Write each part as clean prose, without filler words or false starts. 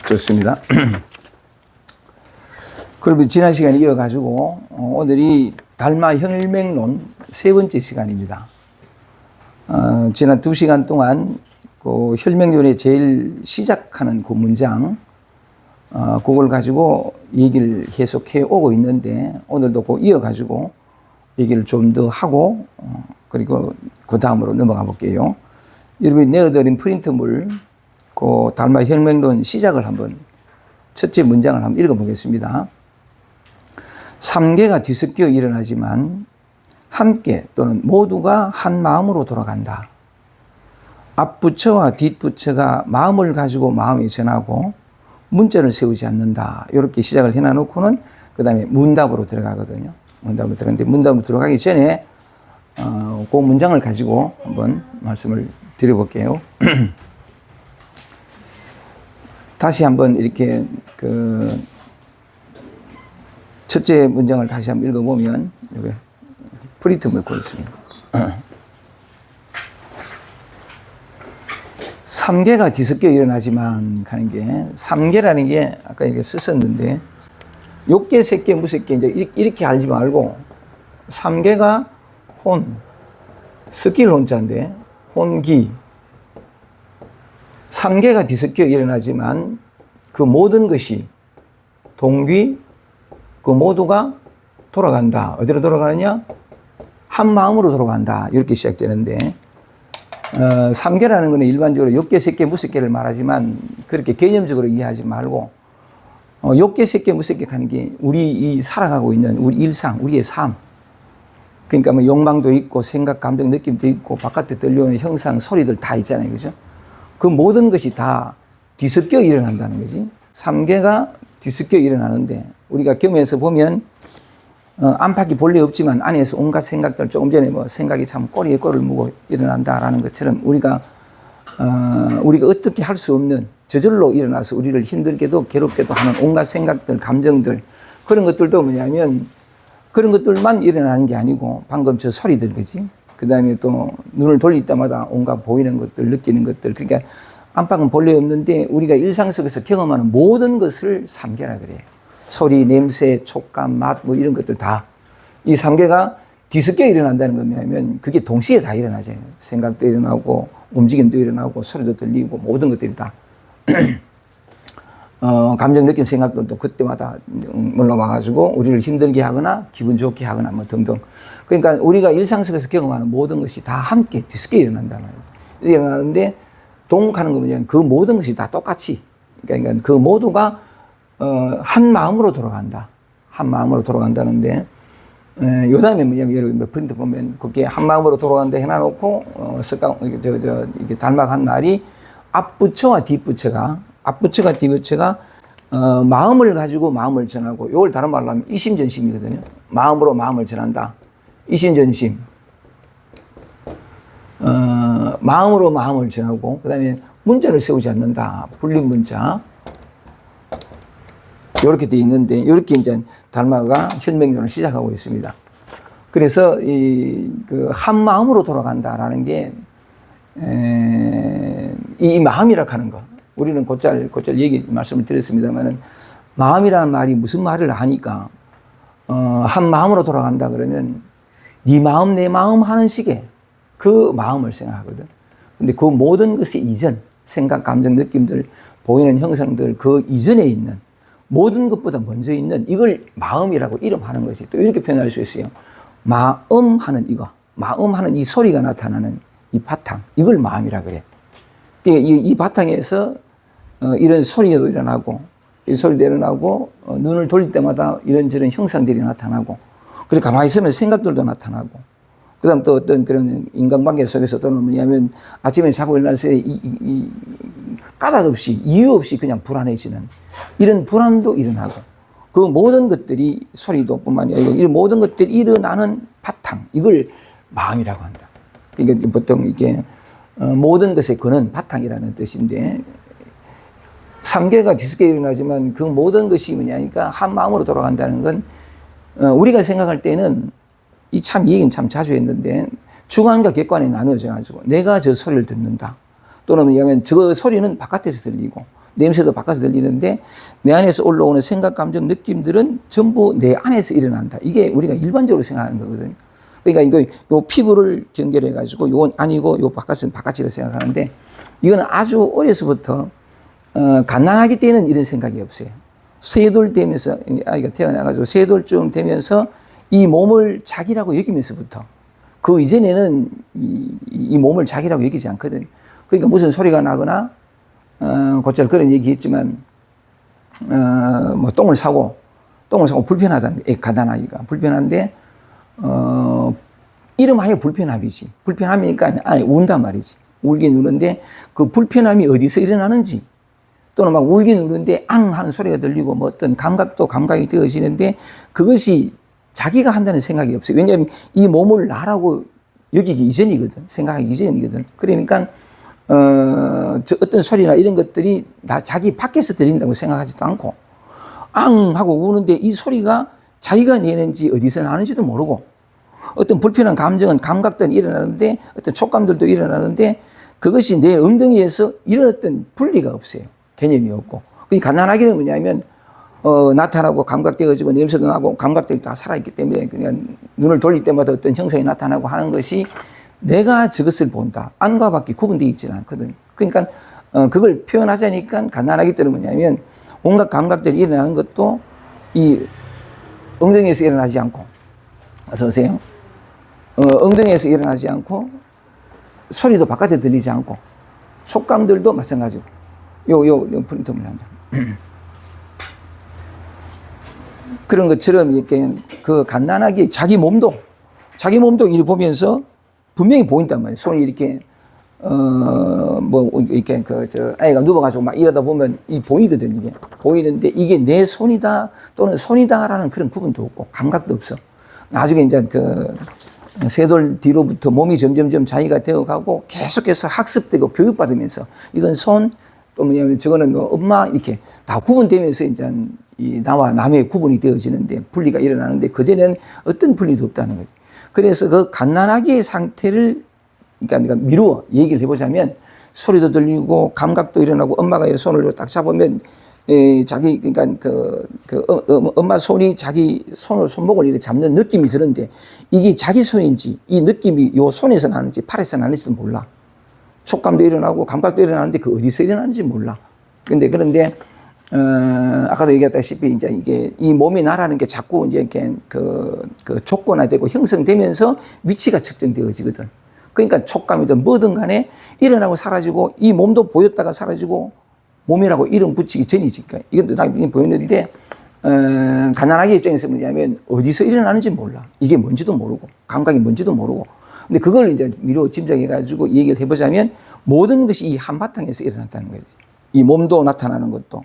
좋습니다. 그러면 지난 시간에 이어가지고 오늘이 달마 혈맹론 세 번째 시간입니다. 지난 2시간 동안 그 혈맹론의 제일 시작하는 그 문장, 그걸 가지고 얘기를 계속해 오고 있는데 오늘도 그 이어가지고 얘기를 좀 더 하고 그리고 그 다음으로 넘어가 볼게요. 여러분이 내어드린 프린트물 그 달마 혈맹론 시작을 한번 첫째 문장을 한번 읽어보겠습니다. 삼계가 뒤섞여 일어나지만 함께 또는 모두가 한 마음으로 돌아간다. 앞부처와 뒷부처가 마음을 가지고 마음에 전하고 문자를 세우지 않는다. 이렇게 시작을 해놔놓고는 그 다음에 문답으로 들어가거든요. 문답으로 들어가는데 문답으로 들어가기 전에 그 문장을 가지고 한번 말씀을 드려볼게요. 다시 한번 이렇게 그 첫째 문장을 다시 한번 읽어보면 여기 프린트 물고 있습니다. 삼계가 뒤섞여 일어나지만 하는 게 삼계라는 게 아까 이렇게 썼었는데 욕계, 색계, 무색계 이제 이렇게 알지 말고 삼계가 혼, 섞일 혼자인데 혼기 삼계가 뒤섞여 일어나지만 그 모든 것이 동귀 그 모두가 돌아간다. 어디로 돌아가느냐? 한 마음으로 돌아간다. 이렇게 시작되는데 삼계라는 것은 일반적으로 욕계, 색계, 무색계를 말하지만 그렇게 개념적으로 이해하지 말고 욕계, 색계, 무색계 하는 게 우리 이 살아가고 있는 우리 일상, 우리의 삶. 그러니까 뭐 욕망도 있고 생각, 감정, 느낌도 있고 바깥에 들려오는 형상, 소리들 다 있잖아요. 그죠? 그 모든 것이 다 뒤섞여 일어난다는 거지. 삼계가 뒤섞여 일어나는데 우리가 겸해서 보면 안팎이 본래 없지만 안에서 온갖 생각들 조금 전에 뭐 생각이 참 꼬리에 꼬리를 무고 일어난다라는 것처럼 우리가 어떻게 할 수 없는 저절로 일어나서 우리를 힘들게도 괴롭게도 하는 온갖 생각들, 감정들 그런 것들도 뭐냐면 그런 것들만 일어나는 게 아니고 방금 저 소리들 그지? 그 다음에 또 눈을 돌릴 때마다 온갖 보이는 것들, 느끼는 것들 그러니까 안팎은 본래 없는데 우리가 일상 속에서 경험하는 모든 것을 삼계라 그래요. 소리, 냄새, 촉감, 맛 뭐 이런 것들 다 이 삼계가 뒤섞여 일어난다는 거면 그게 동시에 다 일어나죠. 생각도 일어나고 움직임도 일어나고 소리도 들리고 모든 것들이 다 감정, 느낌, 생각들도 그때마다 올라와가지고 우리를 힘들게 하거나 기분 좋게 하거나 뭐 등등. 그러니까 우리가 일상 속에서 경험하는 모든 것이 다 함께 뒤섞여 일어난다는 거예요. 일어나는데 동하는 거 뭐냐면 그 모든 것이 다 똑같이 그러니까 그 모두가 한 마음으로 돌아간다. 한 마음으로 돌아간다는데 요 다음에 뭐냐면 여러분 프린트 보면 그게 한 마음으로 돌아간다 해놔놓고 이게 달막한 말이 앞부처와 뒷부처가 마음을 가지고 마음을 전하고 이걸 다른 말로 하면 이심전심이거든요. 마음으로 마음을 전한다. 이심전심. 마음으로 마음을 전하고 그 다음에 문자를 세우지 않는다. 불린 문자. 이렇게 돼 있는데 이렇게 이제 달마가 혈맹론을 시작하고 있습니다. 그래서 그 한 마음으로 돌아간다라는 게 이 마음이라 하는 거. 우리는 곧잘 말씀을 드렸습니다만은 마음이라는 말이 무슨 말을 하니까 한 마음으로 돌아간다 그러면 네 마음 내 마음 하는 식의 그 마음을 생각하거든. 근데 그 모든 것의 이전, 생각, 감정, 느낌들, 보이는 형상들 그 이전에 있는 모든 것보다 먼저 있는 이걸 마음이라고 이름하는 것이 또 이렇게 표현할 수 있어요. 마음하는 이거, 마음하는 이 소리가 나타나는 이 바탕, 이걸 마음이라 그래. 이 바탕에서 이런 소리도 일어나고, 이 소리도 일어나고, 눈을 돌릴 때마다 이런저런 형상들이 나타나고, 그리고 가만히 있으면 생각들도 나타나고, 그 다음 또 어떤 그런 인간관계 속에서 또는 뭐냐면 아침에 자고 일어났을 때 까닭 없이, 이유 없이 그냥 불안해지는 이런 불안도 일어나고, 그 모든 것들이 소리도 뿐만이 아니고 이 모든 것들이 일어나는 바탕, 이걸 마음이라고 한다. 그러니까 보통 이게 모든 것의 근원, 바탕이라는 뜻인데, 삼계가 뒤섞여 일어나지만 그 모든 것이 뭐냐니까 한 마음으로 돌아간다는 건 우리가 생각할 때는 이 얘기는 참 자주 했는데 주관과 객관에 나누어져 가지고 내가 저 소리를 듣는다. 또는 뭐냐면 저 소리는 바깥에서 들리고 냄새도 바깥에서 들리는데 내 안에서 올라오는 생각, 감정, 느낌들은 전부 내 안에서 일어난다. 이게 우리가 일반적으로 생각하는 거거든요. 그러니까 이거 요 피부를 연결해 가지고 요건 아니고 요 바깥은 바깥이라고 생각하는데 이거는 아주 어려서부터 갓난아기 때는 이런 생각이 없어요. 세돌 되면서 아이가 태어나 가지고 세돌쯤 되면서 이 몸을 자기라고 여기면서부터 그 이전에는 이 몸을 자기라고 여기지 않거든. 그러니까 무슨 소리가 나거나 곧잘 그런 얘기했지만 뭐 똥을 사고 불편하다는 게 갓난아기가 불편한데 이름하여 불편함이지. 불편함이니까 아니 운단 말이지. 울긴 우는데 그 불편함이 어디서 일어나는지 또는 막 울긴 우는데 앙 하는 소리가 들리고 뭐 어떤 감각도 감각이 되어지는데 그것이 자기가 한다는 생각이 없어요. 왜냐하면 이 몸을 나라고 여기기 이전이거든. 생각하기 이전이거든. 그러니까 어떤 소리나 이런 것들이 자기 밖에서 들린다고 생각하지도 않고 앙 하고 우는데 이 소리가 자기가 내는지 어디서 나는지도 모르고 어떤 불편한 감정은 감각들이 일어나는데 어떤 촉감들도 일어나는데 그것이 내 엉덩이에서 이런 어떤 분리가 없어요. 개념이 없고. 그 갓난아기는 뭐냐면 나타나고 감각되어지고 냄새도 나고 감각들이 다 살아있기 때문에 그냥 눈을 돌릴 때마다 어떤 형상이 나타나고 하는 것이 내가 저것을 본다. 안과 밖에 구분되어 있지는 않거든. 그러니까 그걸 표현하자니까 갓난아기 때는 뭐냐면 온갖 감각들이 일어나는 것도 이 엉덩이에서 일어나지 않고 어서 오세요. 엉덩이에서 일어나지 않고 소리도 바깥에 들리지 않고 촉감들도 마찬가지고 요 프린터물 한 장. 그런 것처럼 이렇게 그 갓난아기 자기 몸도 일 보면서 분명히 보인단 말이에요. 손이 이렇게 뭐 이렇게 아이가 누워가지고 막 이러다 보면 이 보이거든. 이게 보이는데 이게 내 손이다 또는 손이다라는 그런 구분도 없고 감각도 없어. 나중에 이제 세돌 뒤로부터 몸이 점점점 자기가 되어가고 계속해서 학습되고 교육받으면서 이건 손 또 뭐냐면 저거는 뭐 엄마 이렇게 다 구분되면서 이제 이 나와 남의 구분이 되어지는데 분리가 일어나는데 그전에는 어떤 분리도 없다는 거지. 그래서 그 갓난아기의 상태를 그러니까 미루어 얘기를 해보자면 소리도 들리고 감각도 일어나고 엄마가 손을 딱 잡으면 자기 그러니까 엄마 손이 자기 손목을 이렇게 잡는 느낌이 드는데 이게 자기 손인지 이 느낌이 요 손에서 나는지 팔에서 나는지도 몰라. 촉감도 일어나고 감각도 일어나는데 그 어디서 일어나는지 몰라. 그런데 아까도 얘기했다시피 이제 이게 이 몸이 나라는 게 자꾸 이제 이렇게 그 족권화되고 형성되면서 위치가 측정되어지거든. 그러니까 촉감이든 뭐든 간에 일어나고 사라지고 이 몸도 보였다가 사라지고 몸이라고 이름 붙이기 전이지. 그러니까 이건 나중에 보였는데 가난하게 입장에서 뭐냐면 어디서 일어나는지 몰라. 이게 뭔지도 모르고 감각이 뭔지도 모르고. 근데 그걸 이제 미루어 짐작해가지고 얘기를 해보자면 모든 것이 이 한바탕에서 일어났다는 거지. 이 몸도 나타나는 것도.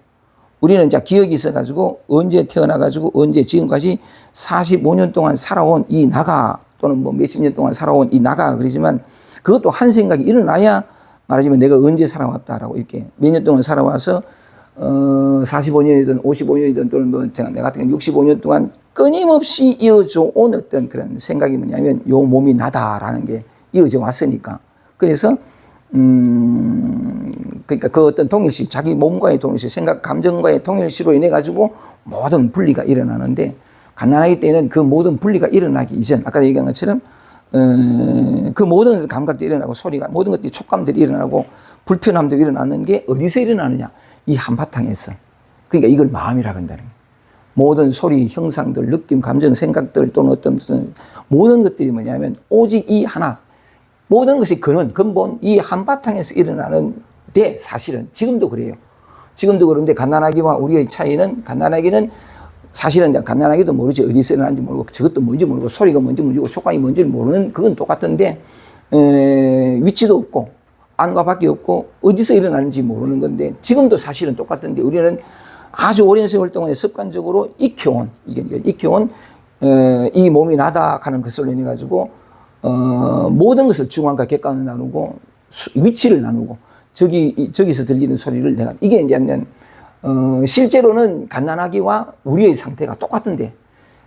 우리는 이제 기억이 있어가지고 언제 태어나가지고 언제 지금까지 45년 동안 살아온 이 나가 또는 뭐 몇십 년 동안 살아온 이 나가 그러지만 그것도 한 생각이 일어나야 말하자면 내가 언제 살아왔다라고 이렇게 몇 년 동안 살아와서 45년이든 55년이든 또는 뭐 내가 같은 경우 65년 동안 끊임없이 이어져 온 어떤 그런 생각이 뭐냐면 요 몸이 나다라는 게 이어져 왔으니까. 그래서 그러니까 그 어떤 동일시 자기 몸과의 동일시 생각 감정과의 동일시로 인해 가지고 모든 분리가 일어나는데 갓난아기 때는 그 모든 분리가 일어나기 이전 아까 얘기한 것처럼 그 모든 감각도 일어나고 소리가 모든 것들이 촉감들이 일어나고 불편함도 일어나는 게 어디서 일어나느냐 이 한바탕에서. 그러니까 이걸 마음이라고 한다는 거예요. 모든 소리 형상들 느낌 감정 생각들 또는 어떤 모든 것들이 뭐냐면 오직 이 하나 모든 것이 근본 이 한바탕에서 일어나는데 사실은 지금도 그래요. 지금도 그런데 갓난아기와 우리의 차이는 갓난아기는 사실은 갓난아기도 모르지 어디서 일어나는지 모르고 저것도 뭔지 모르고 소리가 뭔지 모르고 촉감이 뭔지를 모르는 그건 똑같은데 위치도 없고 안과 밖에 없고 어디서 일어나는지 모르는 건데 지금도 사실은 똑같은데 우리는 아주 오랜 세월 동안에 습관적으로 익혀온 이 몸이 나다 하는 것을 인해 가지고 모든 것을 중앙과 객관을 나누고 위치를 나누고 저기서 들리는 소리를 내가 이게 이제 실제로는 갓난아기와 우리의 상태가 똑같은데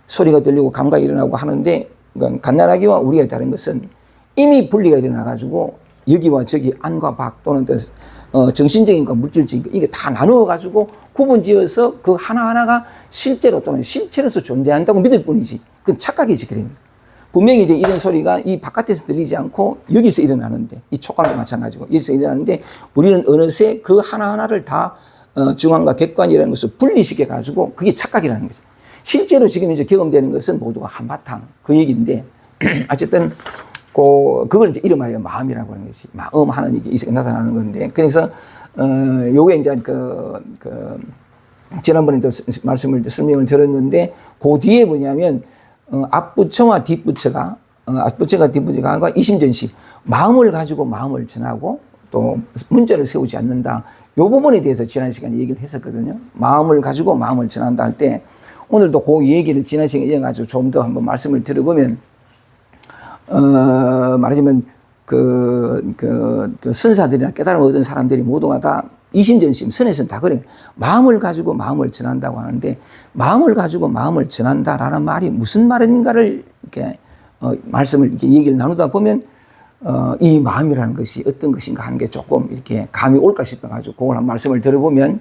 소리가 들리고 감각이 일어나고 하는데 갓난아기와 우리가 다른 것은 이미 분리가 일어나 가지고 여기와 저기 안과 밖 또는 정신적인 거, 물질적인 거, 이게 다 나누어가지고 구분지어서 그 하나하나가 실제로 또는 실체로서 존재한다고 믿을 뿐이지. 그건 착각이지, 그러니까. 분명히 이제 이런 소리가 이 바깥에서 들리지 않고 여기서 일어나는데, 이 촉감도 마찬가지고, 여기서 일어나는데, 우리는 어느새 그 하나하나를 다, 중앙과 객관이라는 것을 분리시켜가지고, 그게 착각이라는 거죠. 실제로 지금 이제 경험되는 것은 모두가 한바탕, 그 얘기인데, 어쨌든, 그걸 이제 이름하여 마음이라고 하는 것이, 마음 하는 이게 나타나는 건데, 그래서, 요게 이제 지난번에도 설명을 들었는데, 그 뒤에 뭐냐면, 앞부처와 뒷부처가, 앞부처가 뒷부처가 이심전심, 마음을 가지고 마음을 전하고 또 문자를 세우지 않는다. 요 부분에 대해서 지난 시간에 얘기를 했었거든요. 마음을 가지고 마음을 전한다 할 때, 오늘도 그 얘기를 지난 시간에 이어가지고 좀 더 한번 말씀을 들어보면, 말하자면, 선사들이나 깨달음 얻은 사람들이 모두가 다 이심전심, 선에서는 다 그래요. 마음을 가지고 마음을 전한다고 하는데, 마음을 가지고 마음을 전한다라는 말이 무슨 말인가를 이렇게, 말씀을 이렇게 얘기를 나누다 보면, 이 마음이라는 것이 어떤 것인가 하는 게 조금 이렇게 감이 올까 싶어가지고, 그걸 한 말씀을 들어보면,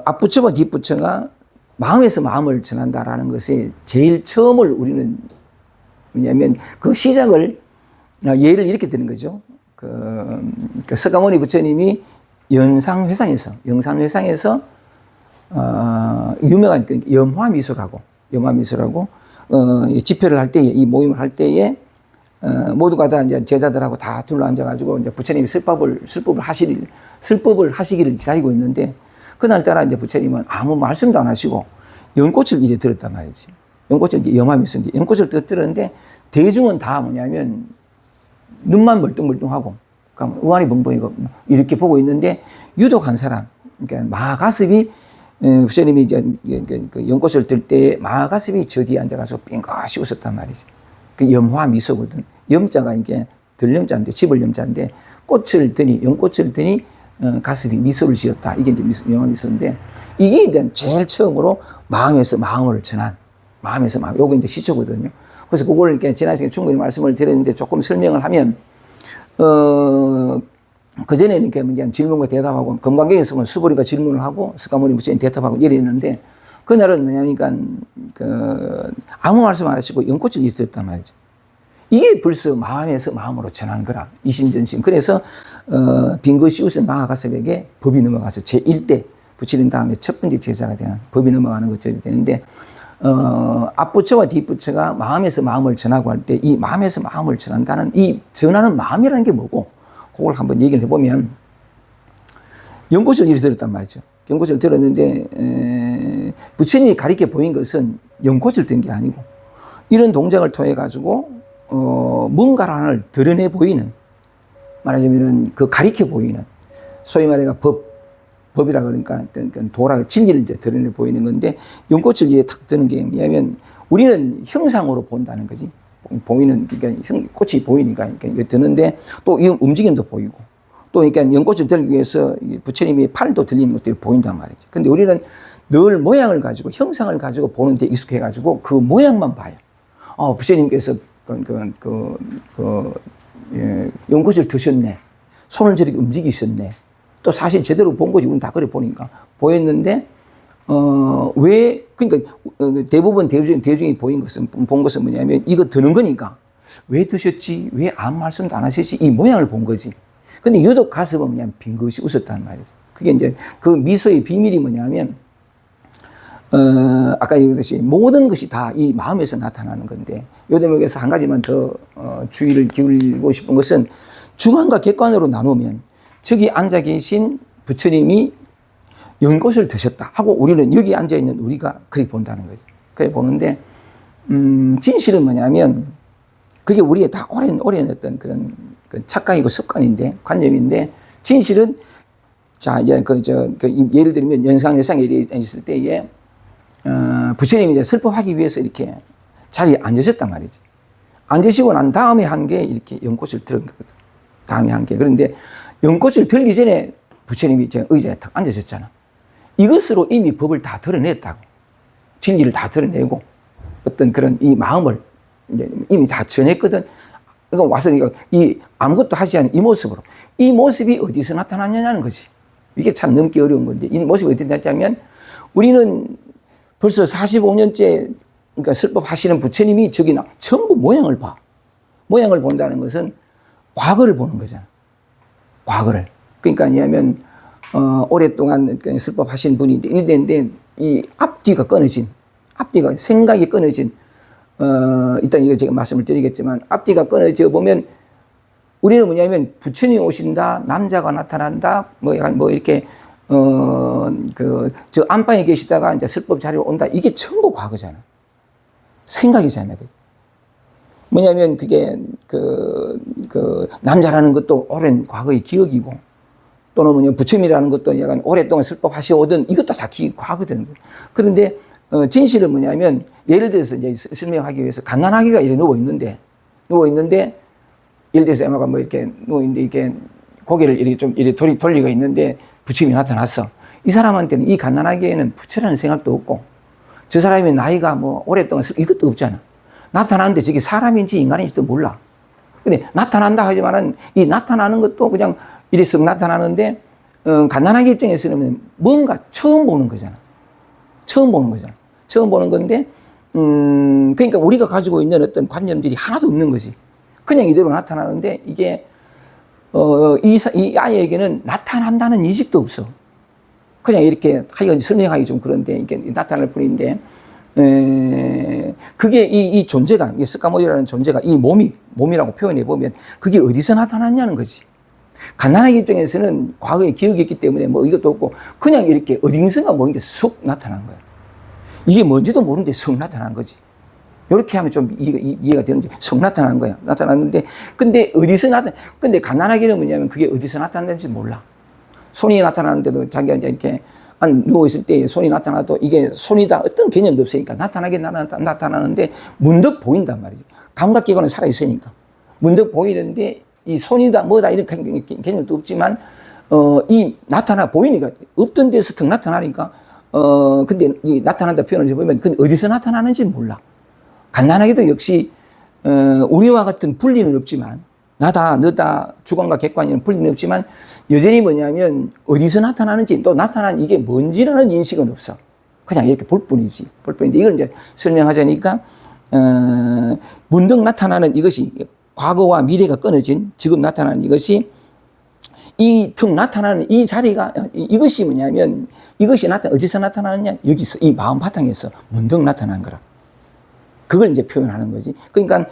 앞부처와 뒷부처가 마음에서 마음을 전한다라는 것에 제일 처음을 우리는, 왜냐하면 그 시작을, 예를 이렇게 드는 거죠. 석가모니 부처님이 영상회상에서 유명한 염화미술하고 집회를 할 때에, 이 모임을 할 때에, 모두가 다 이제 제자들하고 다 둘러 앉아가지고 이제 부처님이 슬법을 하시기를 기다리고 있는데, 그날따라 이제 부처님은 아무 말씀도 안 하시고 연꽃을 이래 들었단 말이지. 연꽃을 이제 염화미술인데, 연꽃을 들었는데, 대중은 다 뭐냐면 눈만 멀뚱멀뚱하고, 그러니까 의안이 벙벙이고 이렇게 보고 있는데, 유독 한 사람, 그러니까 마가습이, 부처님이 이제 그 연꽃을 들 때 마가습이 저 뒤에 앉아가서 빙긋이 웃었단 말이지. 그 염화미소거든. 염자가 이게 들염자인데, 집을 염자인데, 꽃을 드니, 연꽃을 드니, 가슴이 미소를 지었다. 이게 이제 염화미소인데, 이게 이제 제일 처음으로 마음에서 마음을 전한, 마음에서 마음, 요거 이제 시초거든요. 그래서 그걸 이렇게 지난 시간에 충분히 말씀을 드렸는데, 조금 설명을 하면, 그전에는 이렇게 질문과 대답하고, 금강경에서는 수보리가 질문을 하고, 석가모니 부처님 대답하고 이랬는데, 그날은 뭐냐니까, 아무 말씀 안 하시고 연꽃을 일으켰단 말이죠. 이게 벌써 마음에서 마음으로 전한 거라. 이심전심. 그래서, 빙긋이 웃은 마하가섭에게 법이 넘어가서 제1대 부처님 다음에 첫 번째 제자가 되는 법이 넘어가는 것처럼 되는데, 앞부처와 뒷부처가 마음에서 마음을 전하고 할 때, 이 마음에서 마음을 전한다는 이 전하는 마음이라는 게 뭐고, 그걸 한번 얘기를 해보면, 연꽃을 이리 들었단 말이죠. 연꽃을 들었는데, 부처님이 가리켜 보인 것은 연꽃을 든 게 아니고, 이런 동작을 통해 가지고, 뭔가를 하나를 드러내 보이는, 말하자면은 그 가리켜 보이는, 소위 말해가 법이라 그러니까 도라, 진리를 이제 드러내 보이는 건데, 연꽃을 이제 탁 드는 게 뭐냐면, 우리는 형상으로 본다는 거지. 보이는, 그러니까 꽃이 보이니까, 그러니까 드는데, 또 이 움직임도 보이고, 또 그러니까 연꽃을 들기 위해서 부처님의 팔도 들리는 것들이 보인단 말이죠. 근데 우리는 늘 모양을 가지고, 형상을 가지고 보는데 익숙해가지고 그 모양만 봐요. 부처님께서 연꽃을 드셨네. 손을 저렇게 움직이셨네. 또 사실 제대로 본 거지. 우리는 다 그래 보니까. 보였는데, 그러니까 대부분 대중이 본 것은 뭐냐면, 이거 드는 거니까. 왜 드셨지? 왜 아무 말씀도 안 하셨지? 이 모양을 본 거지. 근데 유독 가서 보면 빙긋이 웃었단 말이죠. 그게 이제 그 미소의 비밀이 뭐냐면, 아까 얘기했듯이 모든 것이 다 이 마음에서 나타나는 건데, 요 대목에서 한 가지만 더 주의를 기울이고 싶은 것은, 중앙과 객관으로 나누면 저기 앉아 계신 부처님이 연꽃을 드셨다 하고, 우리는 여기 앉아 있는 우리가 그렇게 본다는 거죠. 그렇게 보는데, 진실은 뭐냐면, 그게 우리의 다 오랜 어떤 그런 착각이고 습관인데, 관념인데, 진실은, 자, 이제 예를 들면 연상회상에 있을 때에, 부처님이 이제 슬퍼하기 위해서 이렇게 자리에 앉으셨단 말이지. 앉으시고 난 다음에 한 게 이렇게 연꽃을 들은 거거든. 다음에 한 게. 그런데 연꽃을 들기 전에 부처님이 이제 의자에 탁 앉으셨잖아. 이것으로 이미 법을 다 드러냈다고. 진리를 다 드러내고, 어떤 그런 이 마음을 이제 이미 다 전했거든. 그러니까 와서 이 아무것도 하지 않은 이 모습으로. 이 모습이 어디서 나타났냐는 거지. 이게 참 넘기 어려운 건데, 이 모습이 어디 나타났냐면, 우리는 벌써 45년째, 그러니까 설법 하시는 부처님이 저기 전부 모양을 봐. 모양을 본다는 것은 과거를 보는 거잖아. 과거를. 그러니까 아니면, 오랫동안 설법 하신 분이 있는데, 이 앞뒤가 끊어진, 앞뒤가 생각이 끊어진, 일단 이거 제가 말씀을 드리겠지만, 앞뒤가 끊어져 보면, 우리는 뭐냐면, 부처님이 오신다, 남자가 나타난다, 뭐 이렇게, 저 안방에 계시다가 이제 설법 자리로 온다. 이게 전부 과거잖아. 생각이잖아. 뭐냐면, 그게, 남자라는 것도 오랜 과거의 기억이고, 또는 뭐냐, 부처님이라는 것도 약간 오랫동안 설법 하셔오던 이것도 다 과거든. 그런데, 진실은 뭐냐면, 예를 들어서 이제 설명하기 위해서 갓난아기가 이렇게 누워있는데, 예를 들어서 애마가 뭐 이렇게 누워있는데, 이렇게 고개를 이렇게 좀 이렇게 돌리고 있는데, 부처님이 나타났어. 이 사람한테는 이 갓난아기에는 부처라는 생각도 없고, 저 사람이 나이가 뭐 오랫동안 이것도 없잖아. 나타나는데 저게 사람인지 인간인지도 몰라. 근데 나타난다 하지만은 이 나타나는 것도 그냥 이래서 나타나는데, 갓난아기 입장에서는 뭔가 처음 보는 거잖아. 처음 보는 건데, 그러니까 우리가 가지고 있는 어떤 관념들이 하나도 없는 거지. 그냥 이대로 나타나는데, 이게, 이 아이에게는 나타난다는 인식도 없어. 그냥 이렇게 하여간 설명하기 좀 그런데, 이게 나타날 뿐인데, 그게 이 존재가, 이 스카모리라는 존재가 이 몸이라고 표현해 보면, 그게 어디서 나타났냐는 거지. 갓난아기 입장에서는 과거에 기억이 있기 때문에 뭐 이것도 없고, 그냥 이렇게 어딘가 모르는 게 쑥 나타난 거야. 이게 뭔지도 모르는데 쑥 나타난 거지. 이렇게 하면 좀 이해가 되는지, 쑥 나타난 거야. 나타났는데, 근데 근데 갓난아기는 뭐냐면 그게 어디서 나타났는지 몰라. 손이 나타나는데도 자기가 이제 이렇게 누워있을 때 손이 나타나도 이게 손이다. 어떤 개념도 없으니까 나타나는데 문득 보인단 말이지. 감각기관은 살아있으니까. 문득 보이는데 이 손이다, 뭐다, 이런 개념도 없지만, 보이니까, 없던 데서 턱 나타나니까, 근데 이 나타난다 표현을 해보면, 그건 어디서 나타나는지 몰라. 갓난아기도 역시, 우리와 같은 분리는 없지만, 나다, 너다, 주관과 객관이는 분리는 없지만, 여전히 뭐냐면, 어디서 나타나는지, 또 나타난 이게 뭔지라는 인식은 없어. 그냥 이렇게 볼 뿐이지. 볼 뿐인데, 이걸 이제 설명하자니까, 문득 나타나는 이것이, 과거와 미래가 끊어진 지금 나타나는 이것이 이 턱 나타나는 이 자리가 이것이 뭐냐면 이것이 어디서 나타나느냐 여기서 이 마음 바탕에서 문득 나타난 거라. 그걸 이제 표현하는 거지. 그러니까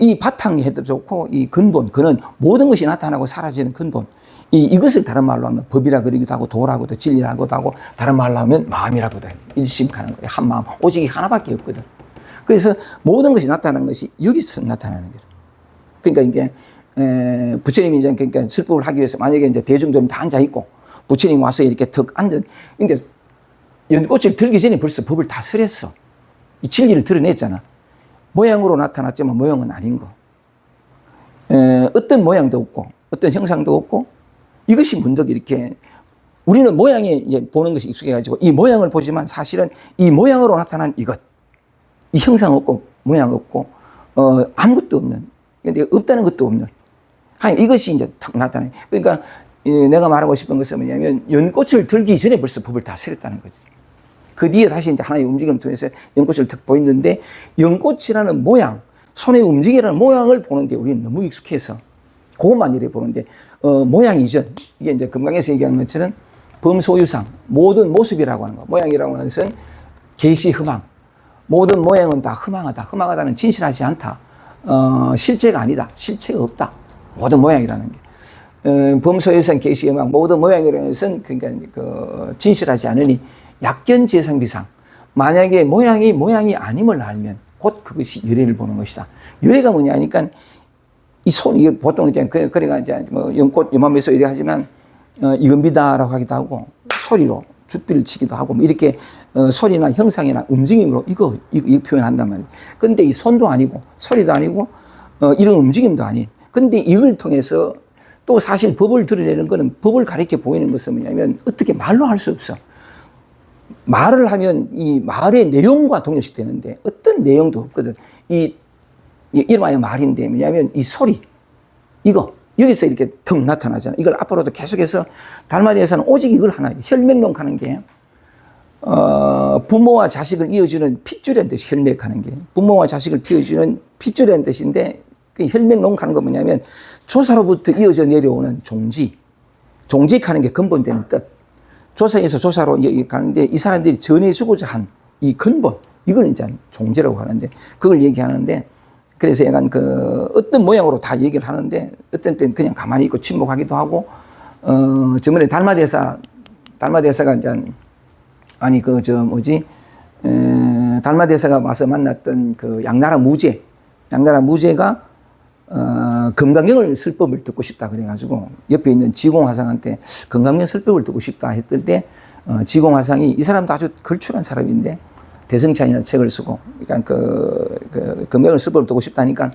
이 바탕이 해도 좋고 이 근본 그는 모든 것이 나타나고 사라지는 근본 이것을 다른 말로 하면 법이라 그러기도 하고 도라고도 진리라고도 하고 다른 말로 하면 마음이라고도 해. 일심가는 거야. 한 마음 오직 하나밖에 없거든. 그래서 모든 것이 나타나는 것이 여기서 나타나는 거야. 그러니까 이게 부처님이 이제 그러니까 설법을 하기 위해서 만약에 이제 대중들은 다 앉아 있고 부처님 와서 이렇게 턱 앉은 근데 연꽃을 들기 전에 벌써 법을 다 설했어. 이 진리를 드러냈잖아. 모양으로 나타났지만 모양은 아닌 거. 어떤 모양도 없고 어떤 형상도 없고 이것이 문득 이렇게 우리는 모양에 이제 보는 것이 익숙해가지고 이 모양을 보지만 사실은 이 모양으로 나타난 이것 이 형상 없고 모양 없고 아무것도 없는 근데 없다는 것도 없는. 이것이 이제 턱 나타나요. 그러니까 내가 말하고 싶은 것은 뭐냐면 연꽃을 들기 전에 벌써 법을 다 설했다는 거지. 그 뒤에 다시 이제 하나의 움직임을 통해서 연꽃을 턱 보였는데 연꽃이라는 모양, 손의 움직이라는 모양을 보는데 우리는 너무 익숙해서 그것만 이렇게 보는데 모양 이전 이게 이제 금강에서 얘기하는 것처럼 범소유상 모든 모습이라고 하는 거. 모양이라고 하는 것은 계시흠망 모든 모양은 다 흠망하다. 흠망하다는 진실하지 않다. 실제가 아니다. 실체가 없다. 모든 모양이라는 게. 범소유상 계시음악 모든 모양이라는 것은 그러니까 진실하지 않으니 약견재상비상. 만약에 모양이 아님을 알면 곧 그것이 열애를 보는 것이다. 열애가 뭐냐 하니까 이 이게 보통 이제 그래가 이제 뭐 연꽃 요맘에서 이래 하지만 이건비다라고 하기도 하고 소리로 죽비를 치기도 하고 뭐 이렇게 소리나 형상이나 움직임으로 이거 표현한단 말이에요. 근데 이 손도 아니고 소리도 아니고 이런 움직임도 아닌. 근데 이걸 통해서 또 사실 법을 드러내는 거는 법을 가리켜 보이는 것은 뭐냐면 어떻게 말로 할 수 없어. 말을 하면 이 말의 내용과 동일시 되는데 어떤 내용도 없거든. 이 이름하여 말인데 뭐냐면 이 소리, 이거 여기서 이렇게 턱 나타나잖아. 이걸 앞으로도 계속해서 달마디에서는 오직 이걸 하나 혈맥론하는 게 부모와 자식을 이어주는 핏줄이라는 뜻이 혈맥하는 게 부모와 자식을 피워주는 핏줄이라는 뜻인데 그 혈맥론하는 건 뭐냐면 조사로부터 이어져 내려오는 종직하는 게 근본되는 뜻. 조사에서 조사로 가는데 이 사람들이 전해주고자 한 이 근본, 이걸 이제 종제라고 하는데 그걸 얘기하는데 그래서 약간 어떤 모양으로 다 얘기를 하는데 어떤 때는 그냥 가만히 있고 침묵하기도 하고 저번에 달마대사가 이제 아니 달마대사가 와서 만났던 양나라 무제가 금강경을 쓸 법을 듣고 싶다 그래가지고 옆에 있는 지공화상한테 금강경 쓸 법을 듣고 싶다 했을 때 지공화상이 이 사람도 아주 걸출한 사람인데 대성찬이라는 책을 쓰고 그러니까 금강경을 쓸 법을 듣고 싶다니까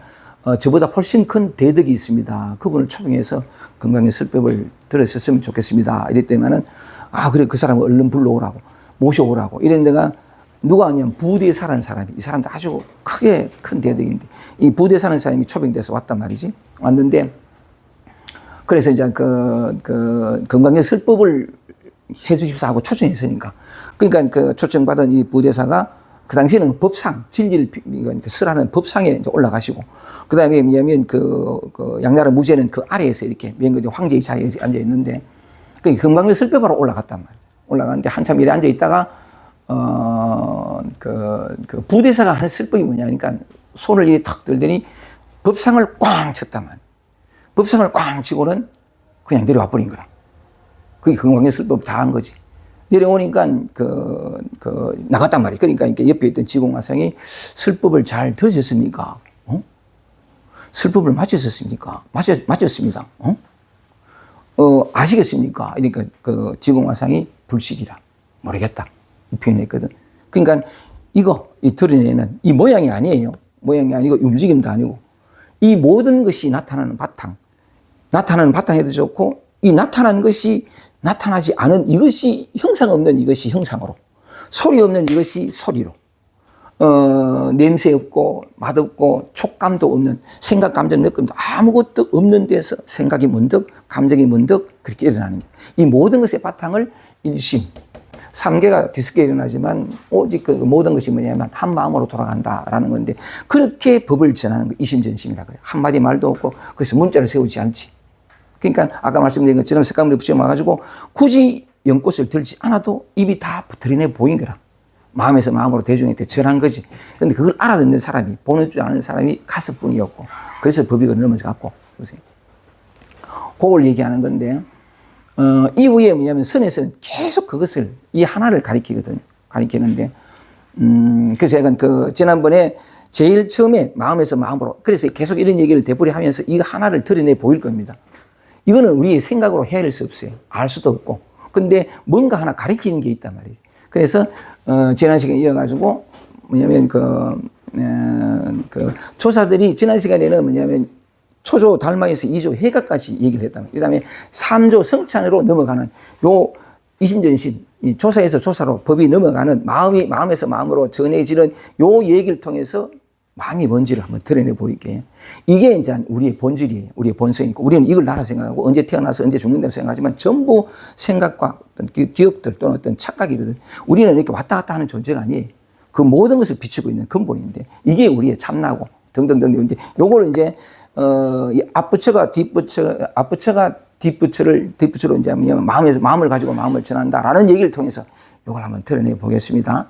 저보다 훨씬 큰 대덕이 있습니다. 그분을 초빙해서 금강경 쓸 법을 들었었으면 좋겠습니다. 이랬더니만은 그래 그 사람을 얼른 불러오라고 모셔오라고 이런 데가 누가 왔냐면 부대사라는 사람이 이 사람도 아주 크게 큰 대덕인데 이 부대사라는 사람이 초빙돼서 왔단 말이지. 왔는데 그래서 이제 금강경 쓸 법을 해 주십사 하고 초청했으니까 그러니까 초청받은 이 부대사가 그 당시에는 법상 진리를 설하는 법상에 이제 올라가시고 그 다음에 뭐냐면 양나라 무제는 그 아래에서 이렇게 명거지 황제의 자리에 앉아 있는데 그 금강경 쓸 법으로 올라갔단 말이에요. 올라갔는데 한참 이래 앉아 있다가 부대사가 한 쓸법이 뭐냐 그러니까 손을 이렇게 탁 들더니 법상을 꽝 쳤단 말이에요. 법상을 꽝 치고는 그냥 내려와 버린 거라. 그게 금강경 쓸법 다 한 거지. 내려오니까 나갔단 말이에요. 그러니까 이렇게 옆에 있던 지공화상이 쓸법을 잘 들으셨습니까? 쓸법을 맞으셨습니까? 맞았습니다. 아시겠습니까? 그러니까 지공화상이 불식이라 모르겠다. 이 표현했거든. 그러니까 이 드러내는 이 모양이 아니에요. 모양이 아니고 움직임도 아니고 이 모든 것이 나타나는 바탕에도 좋고 이 나타난 것이 나타나지 않은 이것이 형상 없는 이것이 형상으로 소리 없는 이것이 소리로 냄새 없고 맛없고 촉감도 없는 생각 감정 느낌도 아무것도 없는 데서 생각이 문득 감정이 문득 그렇게 일어나는 거예요. 이 모든 것의 바탕을 일심 3개가 뒤섞여 일어나지만 오직 그 모든 것이 뭐냐면 한 마음으로 돌아간다라는 건데 그렇게 법을 전하는 거 이심전심이라고 그래요. 한마디 말도 없고 그래서 문자를 세우지 않지. 그러니까 아까 말씀드린 것처럼 색감을 붙여놔가지고 굳이 연꽃을 들지 않아도 입이 다 들이내 보인 거라. 마음에서 마음으로 대중한테 전한 거지. 그런데 그걸 알아듣는 사람이 보는 줄 아는 사람이 가서 뿐이었고 그래서 법익을 넘어져갖고 보세요. 그걸 얘기하는 건데 이후에 뭐냐면 선에서는 계속 그것을 이 하나를 가리키는데 그래서 약간 지난번에 제일 처음에 마음에서 마음으로 그래서 계속 이런 얘기를 되풀이하면서 이 하나를 드러내 보일 겁니다. 이거는 우리의 생각으로 헤아릴 수 없어요. 알 수도 없고. 근데 뭔가 하나 가리키는 게 있단 말이지. 그래서 지난 시간에 이어가지고 뭐냐면 조사들이 지난 시간에는 뭐냐면 초조 달마에서 2조 해가까지 얘기를 했다. 그 다음에 3조 성찬으로 넘어가는 요 이심전심, 조사에서 조사로 법이 넘어가는 마음에서 마음으로 전해지는 요 얘기를 통해서 마음이 뭔지를 한번 드러내 보이게. 이게 이제 우리의 본질이에요. 우리의 본성이고. 우리는 이걸 나라 생각하고 언제 태어나서 언제 죽는다고 생각하지만 전부 생각과 어떤 기억들 또는 어떤 착각이거든. 우리는 이렇게 왔다 갔다 하는 존재가 아니에요. 그 모든 것을 비추고 있는 근본인데 이게 우리의 참나고 등등등. 이제 요걸 이제 이 앞부처가 뒷부처로 이제 마음에서 마음을 가지고 마음을 전한다라는 얘기를 통해서 요걸 한번 드러내 보겠습니다.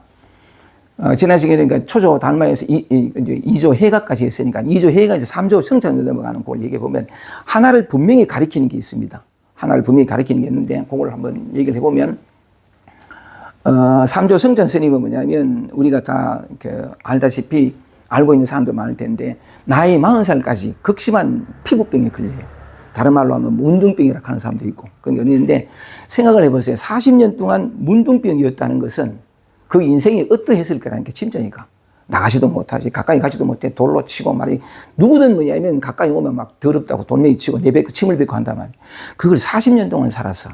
지난 시간에 그러니까 초조 달마에서 이제 2조 해가까지 했으니까 2조 해가 이제 3조 성찬으로 넘어가는 그걸 얘기해 보면 하나를 분명히 가리키는 게 있습니다. 하나를 분명히 가리키는 게 있는데 그걸 한번 얘기를 해보면 3조 성찬 스님은 뭐냐면 우리가 다 알다시피 알고 있는 사람도 많을 텐데 나이 40살까지 극심한 피부병에 걸려요. 다른 말로 하면 문둥병이라고 하는 사람도 있고 그런 게 있는데 생각을 해보세요. 40년 동안 문둥병이었다는 것은 그 인생이 어떠했을 거라는 게 짐작이니까 나가지도 못하지 가까이 가지도 못해 돌로 치고 말이 누구든 뭐냐면 가까이 오면 막 더럽다고 돌멩이 치고 내뱉고 침을 뱉고 한단 말이에요. 그걸 40년 동안 살았어.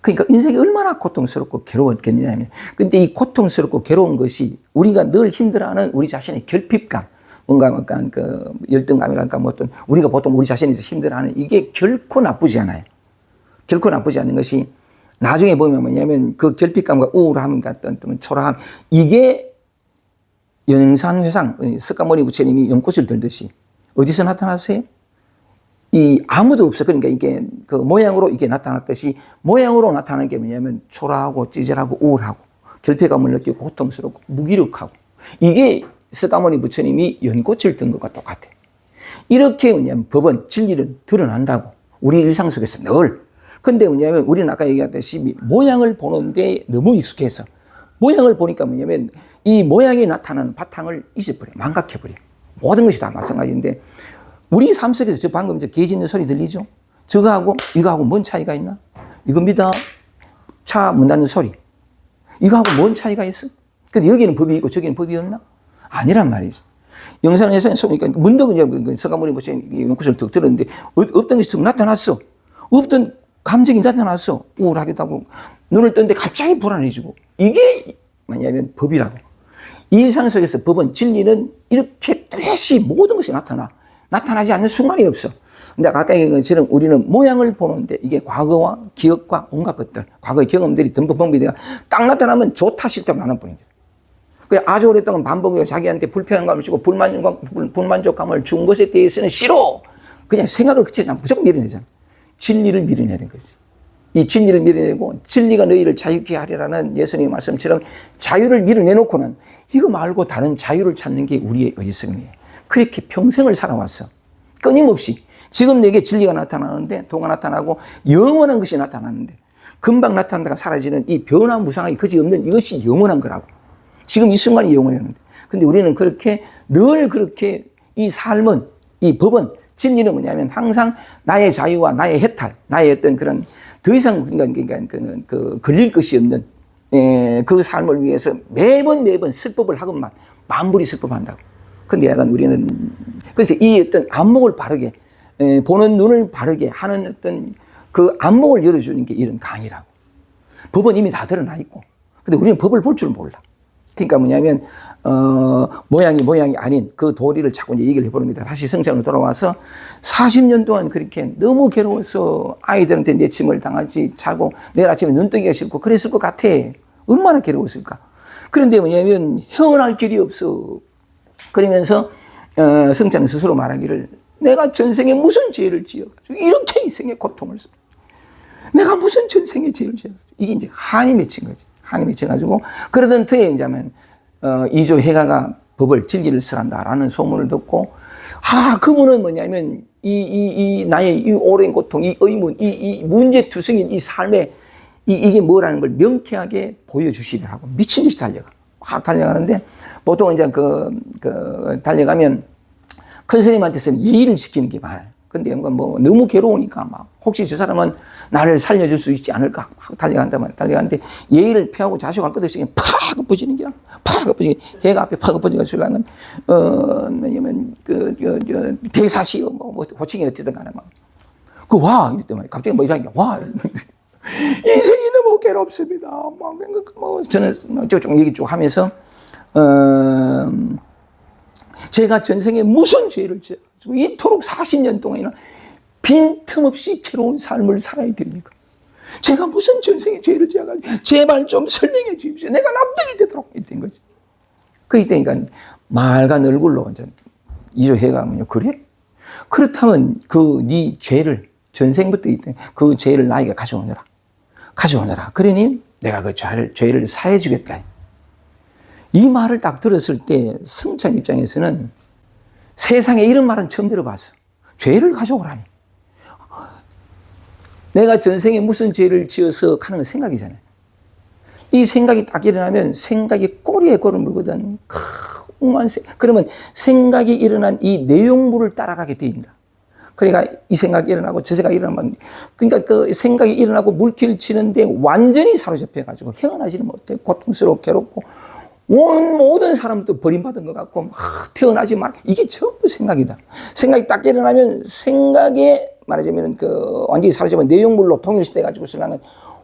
그러니까 인생이 얼마나 고통스럽고 괴로웠겠냐면 근데 이 고통스럽고 괴로운 것이 우리가 늘 힘들어하는 우리 자신의 결핍감 뭔가 약간 그 열등감이랄까 뭐 어떤 우리가 보통 우리 자신에서 힘들어하는 이게 결코 나쁘지 않아요. 결코 나쁘지 않은 것이 나중에 보면 뭐냐면 그 결핍감과 우울함 같은 초라함 이게 영산회상 석가모니 부처님이 연꽃을 들듯이 어디서 나타났어요? 이 아무도 없어. 그러니까 이게 그 모양으로 이게 나타났듯이 모양으로 나타나는 게 뭐냐면 초라하고 찌질하고 우울하고 결핍감을 느끼고 고통스럽고 무기력하고 이게 석가모니 부처님이 연꽃을 든 것과 똑같아. 이렇게 뭐냐면 법은 진리는 드러난다고 우리 일상 속에서 늘. 근데 뭐냐면 우리는 아까 얘기했다시피 모양을 보는데 너무 익숙해서 모양을 보니까 뭐냐면 이 모양이 나타나는 바탕을 잊어버려. 망각해버려. 모든 것이 다 마찬가지인데 우리 삶 속에서 저 방금 저 개 짖는 소리 들리죠? 저거하고 이거하고 뭔 차이가 있나? 이겁니다. 차 문 닫는 소리. 이거하고 뭔 차이가 있어? 근데 여기는 법이 있고 저기는 법이 없나? 아니란 말이죠. 영산에서 그러니까 문득 그냥 석가모니 부처님 연꽃을 툭 들었는데 없던 것이 툭 나타났어. 없던 감정이 나타났어. 우울하기도 하고 눈을 떴는데 갑자기 불안해지고 이게 뭐냐면 법이라고. 일상 속에서 법은 진리는 이렇게 뚜렷이 모든 것이 나타나지 않는 순간이 없어. 근데 아까 얘기한 것처럼 우리는 모양을 보는데 이게 과거와 기억과 온갖 것들, 과거의 경험들이 덤벙벙비가 딱 나타나면 좋다 싫다 많은 뿐이죠. 그 아주 오랫동안 반복해서 자기한테 불편감을 주고 불만족감을 준 것에 대해서는 싫어. 그냥 생각을 그치지 않고 무조건 밀어내잖아. 진리를 밀어내는 거지. 이 진리를 밀어내고 진리가 너희를 자유케 하리라는 예수님의 말씀처럼 자유를 밀어내놓고는 이거 말고 다른 자유를 찾는 게 우리의 의성이에요. 그렇게 평생을 살아왔어. 끊임없이. 지금 내게 진리가 나타나는데 도가 나타나고 영원한 것이 나타나는데 금방 나타났다가 사라지는 이 변화무상하게 그지없는 이것이 영원한 거라고. 지금 이 순간이 영원했는데. 근데 우리는 그렇게 늘 그렇게 이 삶은 이 법은 진리는 뭐냐면 항상 나의 자유와 나의 해탈, 나의 어떤 그런 더 이상 그러니까 걸릴 것이 없는 그 삶을 위해서 매번 설법을 하건만 만불이 설법한다고. 근데 약간 우리는 그래서 이 어떤 안목을 바르게 보는 눈을 바르게 하는 어떤 그 안목을 열어주는 게 이런 강의라고. 법은 이미 다 드러나 있고. 근데 우리는 법을 볼 줄 몰라. 그러니까 뭐냐면 모양이 아닌 그 도리를 자꾸 이제 얘기를 해보는 겁니다. 다시 성장으로 돌아와서 40년 동안 그렇게 너무 괴로워서 아이들한테 내침을 당하지 자고 내일 아침에 눈 뜨기가 싫고 그랬을 것 같아. 얼마나 괴로웠을까. 그런데 뭐냐면 헤어날 길이 없어. 그러면서 성찬은 스스로 말하기를 내가 전생에 무슨 죄를 지어가지고 이렇게 인생의 고통을 써. 내가 무슨 전생에 죄를 지어가지고 이게 이제 한이 맺힌 거지. 한이 맺혀가지고 그러던 터에 이제면 이조 해가가 법을 진리를 쓰란다라는 소문을 듣고 그분은 뭐냐면 이 나의 이 오랜 고통, 이 의문, 이 문제투성인 이 삶에 이게 뭐라는 걸 명쾌하게 보여주시려고 미친 듯이 달려가. 확 달려가는데 보통 이제 달려가면 큰 스님한테서는 예의를 지키는 게 많아요. 근데 뭐 너무 괴로우니까 막 혹시 저 사람은 나를 살려줄 수 있지 않을까 막 달려가는데 예의를 피하고 자식할 것 없이 팍 엎어지는 게야. 팍 엎어지게 해가 앞에 팍 엎어지는 뭐냐면 대사시요 뭐 호칭이 어쨌든 간에 와 이랬단 말이야. 갑자기 뭐 이러니까 와 인생이 너무 괴롭습니다. 뭐 저는 쭉 얘기 쭉 하면서 제가 전생에 무슨 죄를 지어가지고 이토록 40년 동안이나 빈틈없이 괴로운 삶을 살아야 됩니까? 제가 무슨 전생에 죄를 지어가지고 제발 좀 설명해 주십시오. 내가 납득이 되도록 된 거지. 그러니까 맑은 얼굴로 완전 이조해가 그래? 그렇다면 네 죄를 전생부터 있던 그 죄를 나에게 가져오너라. 그러니 내가 그 죄를 사해 주겠다. 이 말을 딱 들었을 때 승찬 입장에서는 세상에 이런 말은 처음 들어봤어. 죄를 가져오라니. 내가 전생에 무슨 죄를 지어서 하는 건 생각이잖아요. 이 생각이 딱 일어나면 생각이 꼬리에 꼬를 물거든. 그러면 생각이 일어난 이 내용물을 따라가게 됩니다. 그러니까 이 생각이 일어나고 저 생각이 일어나면 그러니까 그 생각이 일어나고 물기를 치는데 완전히 사로잡혀가지고 헤어나지는 못해. 고통스럽고 괴롭고 모든 사람도 버림받은 것 같고 태어나지 말 이게 전부 생각이다. 생각이 딱 일어나면 생각에 말하자면 완전히 사로잡은 내용물로 통일시돼가지고 신랑은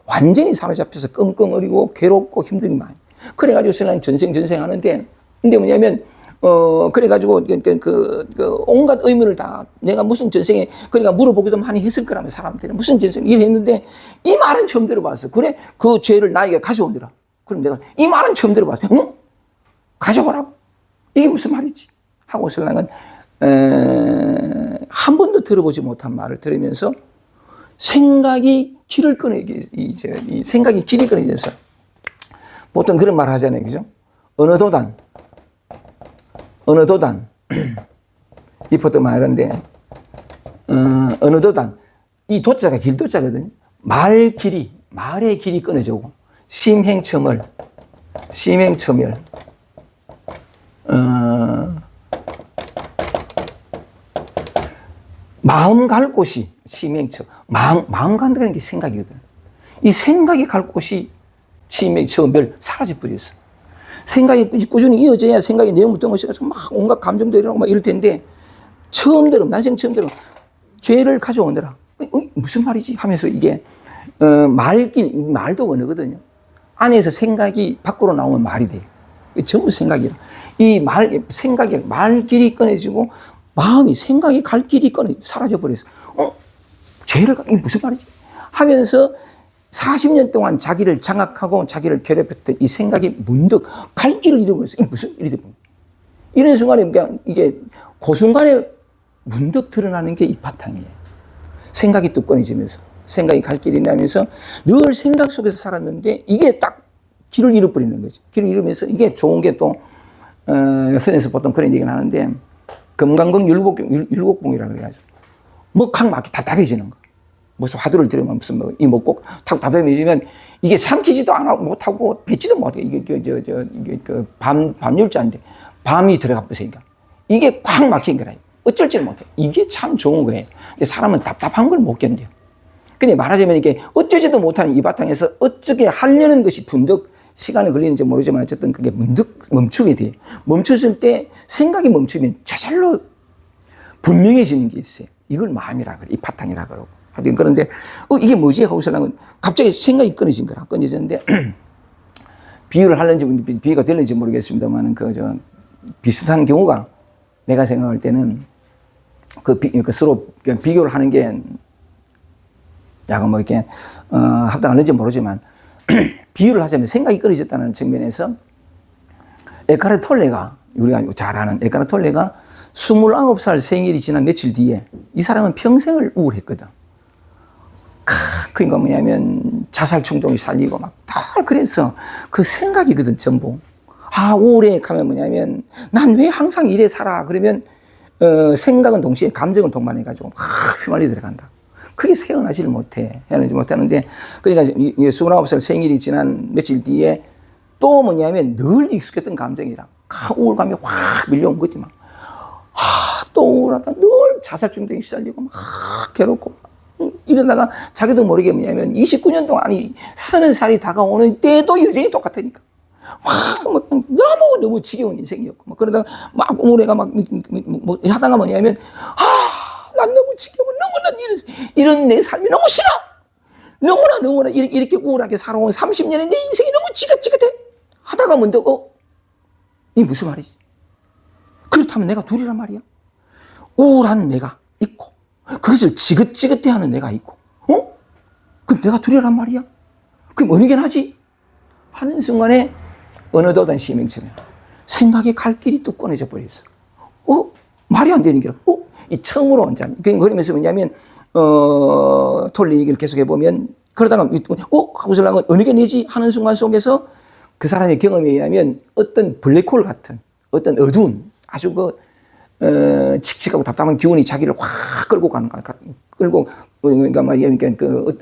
완전히 사로잡혀서 끙끙거리고 괴롭고 힘들기만. 그래가지고 신랑은 전생 하는데 근데 뭐냐면 그래가지고, 온갖 의문을 다, 내가 무슨 전생에, 그러니까 물어보기도 많이 했을 거라며, 사람들이. 무슨 전생에, 이래 했는데, 이 말은 처음 들어봤어. 그래, 그 죄를 나에게 가져오느라. 그럼 내가, 이 말은 처음 들어봤어. 응? 가져오라고? 이게 무슨 말이지? 하고 신랑은, 한 번도 들어보지 못한 말을 들으면서, 생각이 길을 생각이 길이 끊어져서, 보통 그런 말 하잖아요. 그죠? 어느 도단. 이 포도 말인데, 어느 도단. 이 도자가 길도자거든요. 말의 길이 끊어지고, 심행첨을, 마음 갈 곳이 심행첨. 마음 간다는 게 생각이거든. 이 생각이 갈 곳이 심행첨을 사라져버렸어. 생각이 꾸준히 이어져야 생각이 내용부터 오셔서 막 온갖 감정도 일어나고 막 이럴 텐데, 난생 처음 들어. 죄를 가져오느라. 무슨 말이지? 하면서 이게, 말도 언어거든요. 안에서 생각이 밖으로 나오면 말이 돼요. 전부 생각이라. 말길이 끊어지고, 생각이 갈 길이 사라져버렸어. 이게 무슨 말이지? 하면서 40년 동안 자기를 장악하고 자기를 괴롭혔던 이 생각이 문득 갈 길을 잃어버렸어. 이게 무슨 일이 됩니까? 이런 순간에 그냥 이게 그 순간에 문득 드러나는 게 이 바탕이에요. 생각이 뚝 꺼내지면서 생각이 갈 길이 나면서 늘 생각 속에서 살았는데 이게 딱 길을 잃어버리는 거죠. 길을 잃으면서 이게 좋은 게 또 선에서 보통 그런 얘기를 하는데 금강경 율곡봉이라고 그래가지고 막 막히 답답해지는 거. 무슨 화두를 들으면 무슨 이 먹고 타고 답답해지면 이게 삼키지도 못하고 뱉지도 못해. 이게 밤율자인데 밤이 들어가 버리니까 이게 꽉 막힌 거라. 어쩔 줄 못해. 이게 참 좋은 거예요. 근데 사람은 답답한 걸 못 견뎌요. 근데 말하자면 이게 어쩌지도 못하는 이 바탕에서 어떻게 하려는 것이 둔득 시간이 걸리는지 모르지만 어쨌든 그게 문득 멈추게 돼. 멈췄을 때 생각이 멈추면 저절로 분명해지는 게 있어요. 이걸 마음이라 그래. 이 바탕이라 그러고. 하여튼 그런데 이게 뭐지? 하고 있으려면 갑자기 생각이 끊어진 거라. 끊어졌는데 비유를 하는지 비유가 될는지 모르겠습니다만 비슷한 경우가 내가 생각할 때는 서로 비교를 하는 게 약간 뭐 이렇게 합당한지 모르지만 비유를 하자면 생각이 끊어졌다는 측면에서 에카르트 톨레가 우리가 잘 아는 에카르트 톨레가 29살 생일이 지난 며칠 뒤에 이 사람은 평생을 우울했거든. 그러니까 뭐냐면 자살 충동이 살리고 막 그래서 그 생각이거든 전부. 우울해 가면 뭐냐면 난 왜 항상 이래 살아 그러면 생각은 동시에 감정을 동반해가지고 휘말려 들어간다. 그게 헤어나지를 못하는데 그러니까 29살 생일이 지난 며칠 뒤에 또 뭐냐면 늘 익숙했던 감정이랑 우울감이 확 밀려온 거지 막. 또 우울하다. 늘 자살 충동이 시달리고 막 괴롭고 이러다가 자기도 모르게 뭐냐면 29년 동안 30살이 다가오는 때도 여전히 똑같으니까 너무 지겨운 인생이었고 막 그러다가 막 우울해가 막 하다가 뭐냐면 난 너무 지겨워. 너무나 이런 내 삶이 너무 싫어. 너무나 이렇게 우울하게 살아온 30년의 내 인생이 너무 지긋지긋해. 하다가 문득 이게 무슨 말이지? 그렇다면 내가 둘이란 말이야. 우울한 내가 있고 그것을 지긋지긋해하는 내가 있고 그럼 내가 둘이란 말이야. 그럼 어느 게 나지? 하는 순간에 어느덧한 심행처럼 생각의 갈 길이 뚝 꺼내져 버렸어. 말이 안 되는 게 이 처음으로 온 자니. 그러면서 뭐냐면 톨리 얘기를 계속해 보면 그러다가 하고 설랑은 어느 게 내지 하는 순간 속에서 그 사람의 경험에 의하면 어떤 블랙홀 같은 어떤 어두운 아주 칙칙하고 답답한 기운이 자기를 확 끌고 가는 것 같아. 그러니까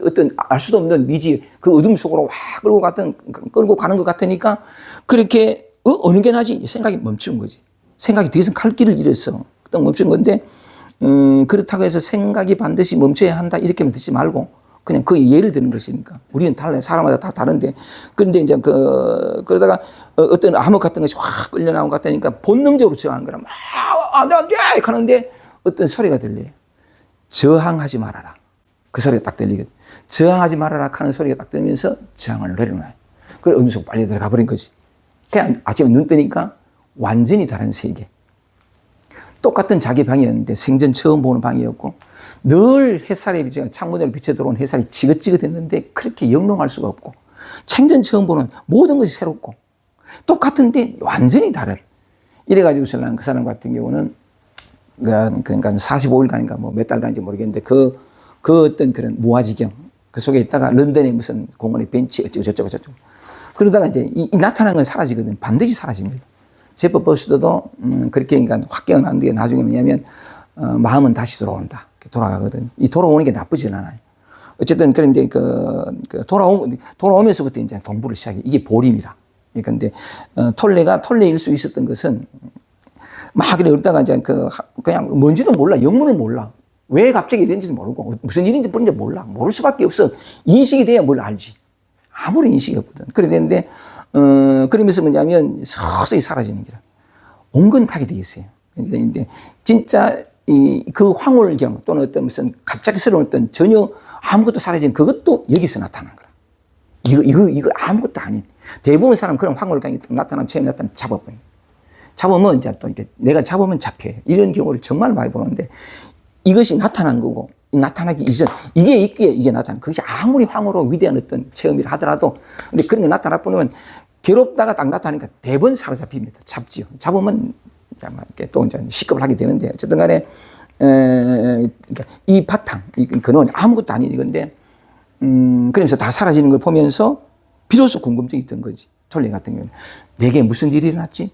어떤 알 수도 없는 미지 그 어둠 속으로 확 끌고 가는 것 같으니까 그렇게 어느 게 나지? 생각이 멈춘 거지. 생각이 더 이상 갈 길을 잃었어. 딱 멈춘 건데 그렇다고 해서 생각이 반드시 멈춰야 한다 이렇게만 듣지 말고 그냥 그 예를 드는 것이니까 우리는 달라요. 사람마다 다 다른데 그런데 이제 그러다가 어떤 암흑 같은 것이 확 끌려 나온 것 같으니까 본능적으로 저항한 거라 안 돼 하는데 어떤 소리가 들려요. 저항하지 말아라. 그 소리가 딱 들리거든. 저항하지 말아라 하는 소리가 딱 들리면서 저항을 내려놔요. 그래 어느 순간 빨리 들어가 버린 거지. 그냥 아침에 눈 뜨니까 완전히 다른 세계. 똑같은 자기 방이었는데 생전 처음 보는 방이었고 늘 햇살에 창문으로 비쳐 들어온 햇살이 지긋지긋했는데 그렇게 영롱할 수가 없고 생전 처음 보는 모든 것이 새롭고 똑같은데 완전히 다른. 이래가지고서 나는 그 사람 같은 경우는 그러니까 45일간인가 뭐 몇 달간인지 모르겠는데 그 어떤 그런 무아지경 그 속에 있다가 런던의 무슨 공원의 벤치 어쩌고 저쩌고 그러다가 이제 이 나타난 건 사라지거든. 반드시 사라집니다. 제법 버스도 그렇게 그러니까 확 깨어난 뒤에 나중에 뭐냐면 마음은 다시 돌아온다. 돌아가거든. 이 돌아오는 게 나쁘진 않아요. 어쨌든 그런데 돌아오면서부터 이제 공부를 시작해. 이게 보림이라. 그런데 톨레일 수 있었던 것은 막 그래 그러다가 이제 그냥 뭔지도 몰라. 영문을 몰라. 왜 갑자기 이런지도 모르고 무슨 일인지 몰라. 모를 수밖에 없어. 인식이 돼야 뭘 알지. 아무런 인식이 없거든. 그래 되는데 그러면서 뭐냐면 서서히 사라지는 기라. 온건타게 돼 있어요. 그런데 진짜 그 황홀경 또는 어떤 무슨 갑작스러운 어떤 전혀 아무것도 사라진 그것도 여기서 나타난 거라. 이거 아무것도 아닌. 대부분 사람 그런 황홀경이 나타나면 처음에 나타나면 잡아버려. 잡으면 이제 또 이게 내가 잡으면 잡혀요. 이런 경우를 정말 많이 보는데 이것이 나타난 거고 나타나기 이전 이게 있기에 이게 나타난 그것이 아무리 황홀하고 위대한 어떤 체험이라 하더라도 근데 그런 게 나타나 보면 괴롭다가 딱 나타나니까 대번 사로잡힙니다. 잡지요. 잡으면 또 이제 시급을 하게 되는데 어쨌든 간에 그러니까 이 바탕 이 근원 아무것도 아닌 이건데 그러면서 다 사라지는 걸 보면서 비로소 궁금증이 든 거지. 톨레 같은 경우는 내게 무슨 일이 일어났지?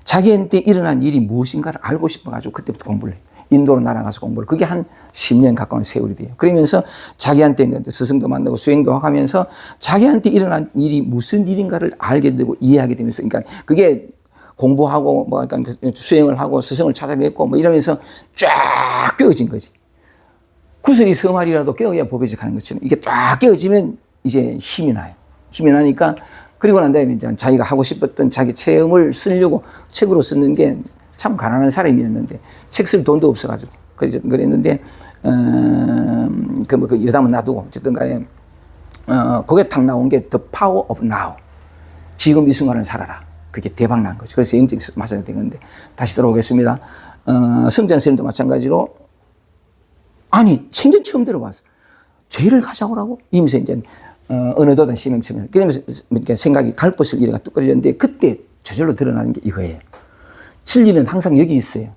자기한테 일어난 일이 무엇인가를 알고 싶어가지고 그때부터 공부를 해요. 인도로 날아가서 공부를. 그게 한 10년 가까운 세월이 돼요. 그러면서 자기한테 스승도 만나고 수행도 하면서 자기한테 일어난 일이 무슨 일인가를 알게 되고 이해하게 되면서 그러니까 그게 공부하고 뭐 약간 수행을 하고 스승을 찾아뵙고 뭐 이러면서 쫙 깨어진 거지. 구슬이 서말이라도 깨어야 보배직하는 것처럼 이게 쫙 깨어지면 이제 힘이 나요. 힘이 나니까 그리고 난 다음에 이제 자기가 하고 싶었던 자기 체험을 쓰려고 책으로 쓰는 게 참 가난한 사람이었는데 책 쓸 돈도 없어가지고 그랬는데 그 여담은 놔두고 어쨌든 간에 그게 탁 나온 게 The Power of Now. 지금 이 순간을 살아라. 그게 대박 난 거죠. 그래서 영적 마사가 된 건데 다시 돌아오겠습니다. 성장 선생님도 마찬가지로 아니 생전 처음 들어봤어. 죄를 가져오라고? 이면서 이제 어느덧한 시명처럼 그러면서 생각이 갈것을 이래가 뚝 꺼졌는데 그때 저절로 드러나는 게 이거예요. 진리는 항상 여기 있어요.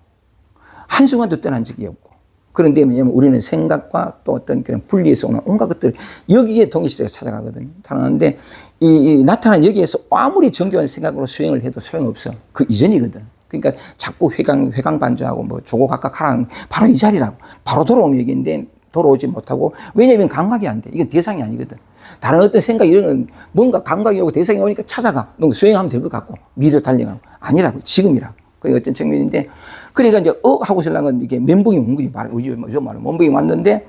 한순간도 떠난 적이 없고. 그런데 뭐냐면 우리는 생각과 또 어떤 그런 분리에서 오는 온갖 것들 여기에 동일시대가 찾아가거든요. 그런데 이 나타난 여기에서 아무리 정교한 생각으로 수행을 해도 소용없어. 그 이전이거든. 그러니까 자꾸 회광반주하고 뭐 조고각각하라는 바로 이 자리라고. 바로 돌아오면 여기인데 돌아오지 못하고 왜냐하면 감각이 안 돼. 이건 대상이 아니거든. 다른 어떤 생각 이런 뭔가 감각이 오고 대상이 오니까 찾아가. 뭔가 수행하면 될 것 같고 미래로 달려가고 아니라고. 지금이라고. 그게 어떤 측면인데 그러니까 이제 하고 있으려면 이게 멘붕이 온 거지. 요즘 말은 멘붕이 왔는데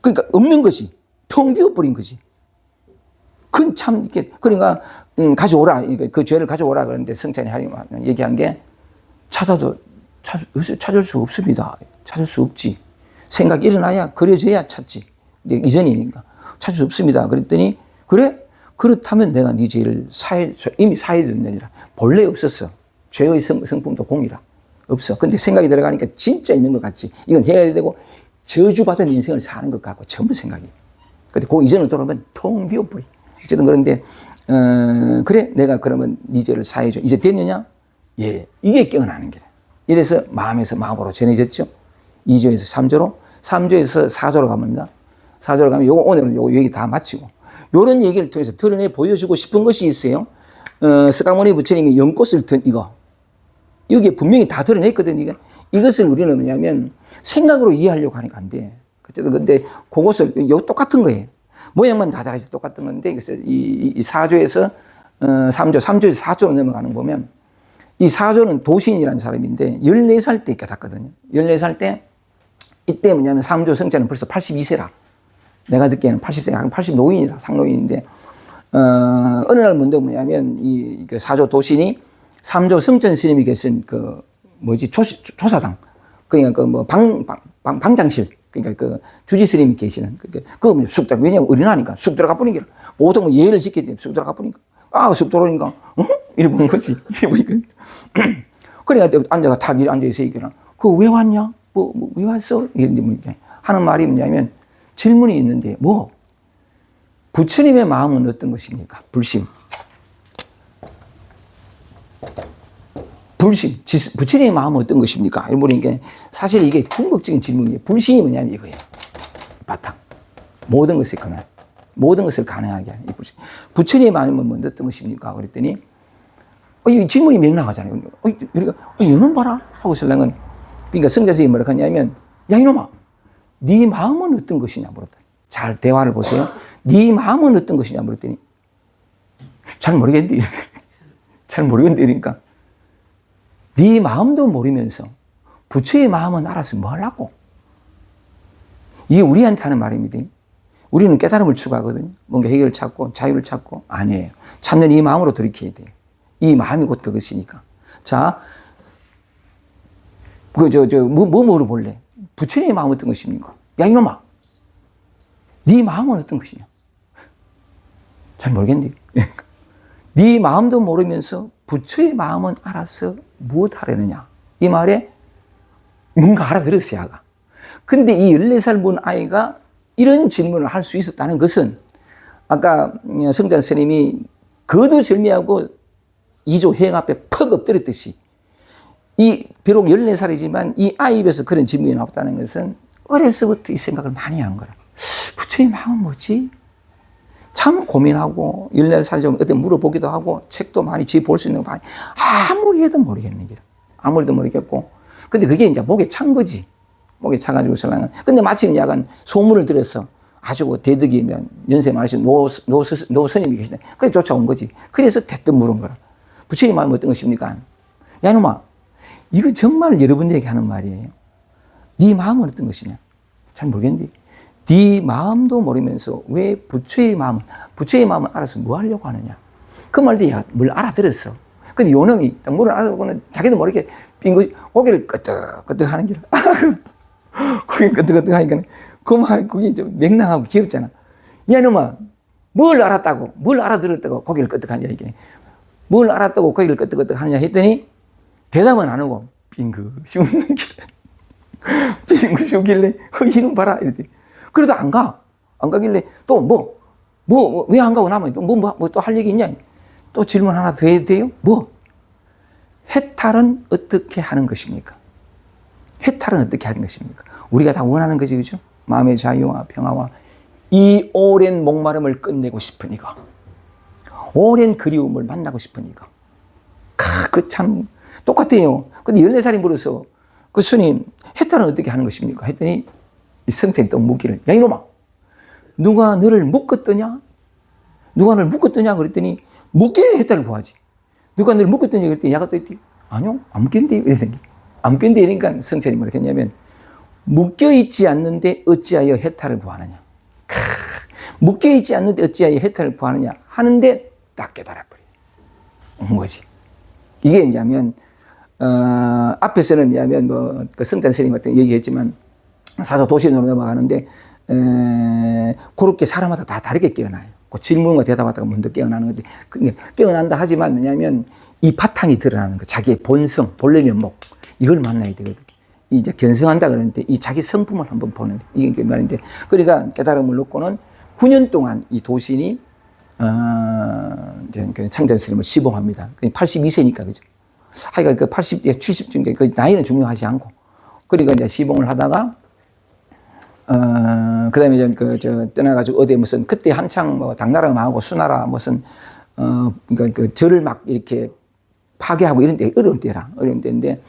그러니까 없는 거지. 텅 비어버린 거지. 그건 참 이렇게 그러니까 가져오라. 그 죄를 가져오라 그러는데 성찬이 얘기한 게 찾을 수 없습니다. 찾을 수 없지. 생각이 일어나야 그려져야 찾지. 이전이니까 찾을 수 없습니다. 그랬더니 그래? 그렇다면 내가 네 죄를 이미 사해줬는 아니라 본래 없었어. 죄의 성품도 공이라. 없어. 근데 생각이 들어가니까 진짜 있는 것 같지. 이건 해야 되고 저주받은 인생을 사는 것 같고 전부 생각이. 근데 그 이전으로 돌아오면 텅 비어버려. 어쨌든 그런데 그래 내가 그러면 네 죄를 사해줘. 이제 됐느냐? 예. 이게 깨어나는 거래. 이래서 마음에서 마음으로 전해졌죠. 2조에서 3조로 3조에서 4조로 갑니다. 4조로 가면 오늘은 요거 얘기 다 마치고 요런 얘기를 통해서 드러내 보여주고 싶은 것이 있어요. 스가모니 부처님이 연꽃을 든 이거. 여기에 분명히 다 드러냈거든, 이것을 우리는 뭐냐면 생각으로 이해하려고 하니까 안 돼. 어쨌든 근데 그것을, 요 똑같은 거예요. 모양만 다 다르지 똑같은 건데, 그래서 이 4조에서 3조, 3조에서 4조로 넘어가는 거 보면 이 4조는 도신이라는 사람인데 14살 때 깨닫거든요. 14살 때 이때 뭐냐면 3조 성자는 벌써 82세라. 내가 듣기에는 80세, 80노인이라, 상노인인데, 어느 날 문득 뭐냐면, 그 4조 도신이 3조 성전 스님이 계신 조사당. 그러니까 방장실. 그러니까 주지 스님이 계시는. 그거 쑥 들어가, 왜냐면 어린아니까 쑥 들어가 보니까. 보통 예를 지켜야 돼. 쑥 들어가 보니까. 쑥 들어오니까, 이래 보는 거지. 이래 보니까. 그러니까 앉아가 탁 이래 앉아있어, 이거는. 그거 왜 왔냐? 왜 왔어? 이런데 뭐, 하는 말이 뭐냐면, 질문이 있는데, 부처님의 마음은 어떤 것입니까? 불심. 부처님의 마음은 어떤 것입니까? 이러니까 사실 이게 궁극적인 질문이에요. 불심이 뭐냐면 이거예요. 바탕. 모든 것을 가능하게 하는 이 불심. 부처님의 마음은 어떤 것입니까? 그랬더니, 이 질문이 명랑하잖아요. 우리가, 이놈 봐라. 하고 설랑은, 그러니까 성자 선생님이 뭐라고 하냐면, 야, 이놈아, 네 마음은 어떤 것이냐 물었다. 잘 대화를 보세요. 네 마음은 어떤 것이냐 물었더니, 잘 모르겠는데. 잘 모르겠는데. 그러니까, 네 마음도 모르면서 부처의 마음은 알아서 뭐 하려고? 이게 우리한테 하는 말입니다. 우리는 깨달음을 추구하거든요. 뭔가 해결을 찾고 자유를 찾고 아니에요. 찾는 이 마음으로 돌이켜야 돼요. 이 마음이 곧 그것이니까. 자, 물어볼래? 부처의 마음은 어떤 것입니까? 야, 이놈아. 네 마음은 어떤 것이냐? 잘 모르겠는데. 네 마음도 모르면서 부처의 마음은 알아서 무엇 하려느냐. 이 말에 뭔가 알아들었어요, 아가. 근데 이 14살 문 아이가 이런 질문을 할 수 있었다는 것은 아까 성자 스님이 거두절미하고 2조 해영 앞에 퍽 엎드렸듯이 비록 14살이지만 이 아이 입에서 그런 질문이 나왔다는 것은 어려서부터 이 생각을 많이 한 거라. 부처의 마음은 뭐지? 참 고민하고 14살 좀 어디 물어보기도 하고 책도 많이 볼 수 있는 거 많이 아무리 해도 모르겠는 길. 아무리도 모르겠고. 근데 그게 이제 목에 찬 거지. 목에 차가지고 설랑은. 근데 마침 약간 소문을 들어서 아주 대덕이면 연세 많으신 노 스님이 계시네. 그래 쫓아온 거지. 그래서 대뜸 물은 거라. 부처의 마음이 어떤 것입니까? 야, 이놈아. 이거 정말 여러분에게 하는 말이에요. 네 마음은 어떤 것이냐? 잘 모르겠는데. 네 마음도 모르면서 왜 부처의 마음은 알아서 뭐 하려고 하느냐. 그 말도 뭘 알아들었어. 근데 요놈이 물을 알아듣고는 자기도 모르게 고개를 끄덕끄덕 하는 길. 고개를 끄덕끄덕 하니까 그 말, 그게 좀 맹랑하고 귀엽잖아. 야, 이놈아, 뭘 알았다고, 뭘 알아들었다고 고개를 끄덕 하냐, 이게. 뭘 알았다고 고개를 끄덕끄덕 하느냐 했더니 대답은 안 하고 빙긋이 웃는 길래. 빙긋이 웃길래 이놈 봐라. 이랬더니. 그래도 안 가길래 또 왜 안 가고 남아? 또 할 얘기 있냐? 또 질문 하나 더 해도 돼요? 해탈은 어떻게 하는 것입니까? 해탈은 어떻게 하는 것입니까? 우리가 다 원하는 거지, 그죠? 마음의 자유와 평화와 이 오랜 목마름을 끝내고 싶으니까. 오랜 그리움을 만나고 싶으니까. 그 참 똑같아요. 근데 14살이 물어서 그 스님, 해탈은 어떻게 하는 것입니까? 했더니 이 성생이 또 묻기를, 야, 이놈아, 누가 너를 묶었더냐? 누가 너를 묶었더냐? 그랬더니, 묶게 해탈을 구하지. 누가 너를 묶었더냐? 그랬더니, 야가 또 있대. 아니요, 안 묶였는데. 이랬더니, 안 묶였는데. 이러니까 성찰이 뭐라 했냐면, 묶여있지 않는데 어찌하여 해탈을 구하느냐. 묶여있지 않는데 어찌하여 해탈을 구하느냐. 하는데 딱 깨달아버려. 뭐지? 이게 뭐냐면, 앞에서는 뭐냐면, 그 성탄 스님 같은 얘기했지만, 사서 도시로 넘어가는데 그렇게 사람마다 다 다르게 깨어나요. 그 질문과 대답하다가 먼저 깨어나는 건데, 근데 깨어난다 하지만 뭐냐면 이 바탕이 드러나는 거, 자기의 본성, 본래 면목, 이걸 만나야 되거든. 이제 견성한다 그러는데 이 자기 성품을 한번 보는 이게 말인데, 그러니까 깨달음을 놓고는 9년 동안 이 도신이 이제 창전 스님을 시봉합니다. 82세니까 그죠. 하여간 그 80, 70쯤 그 나이는 중요하지 않고, 그러니까 이제 시봉을 하다가 그 다음에 떠나가지고 어디에 무슨 그때 한창 당나라 망하고 수나라 무슨 그러니까 그 절을 막 이렇게 파괴하고 이런 때 어려운 때인데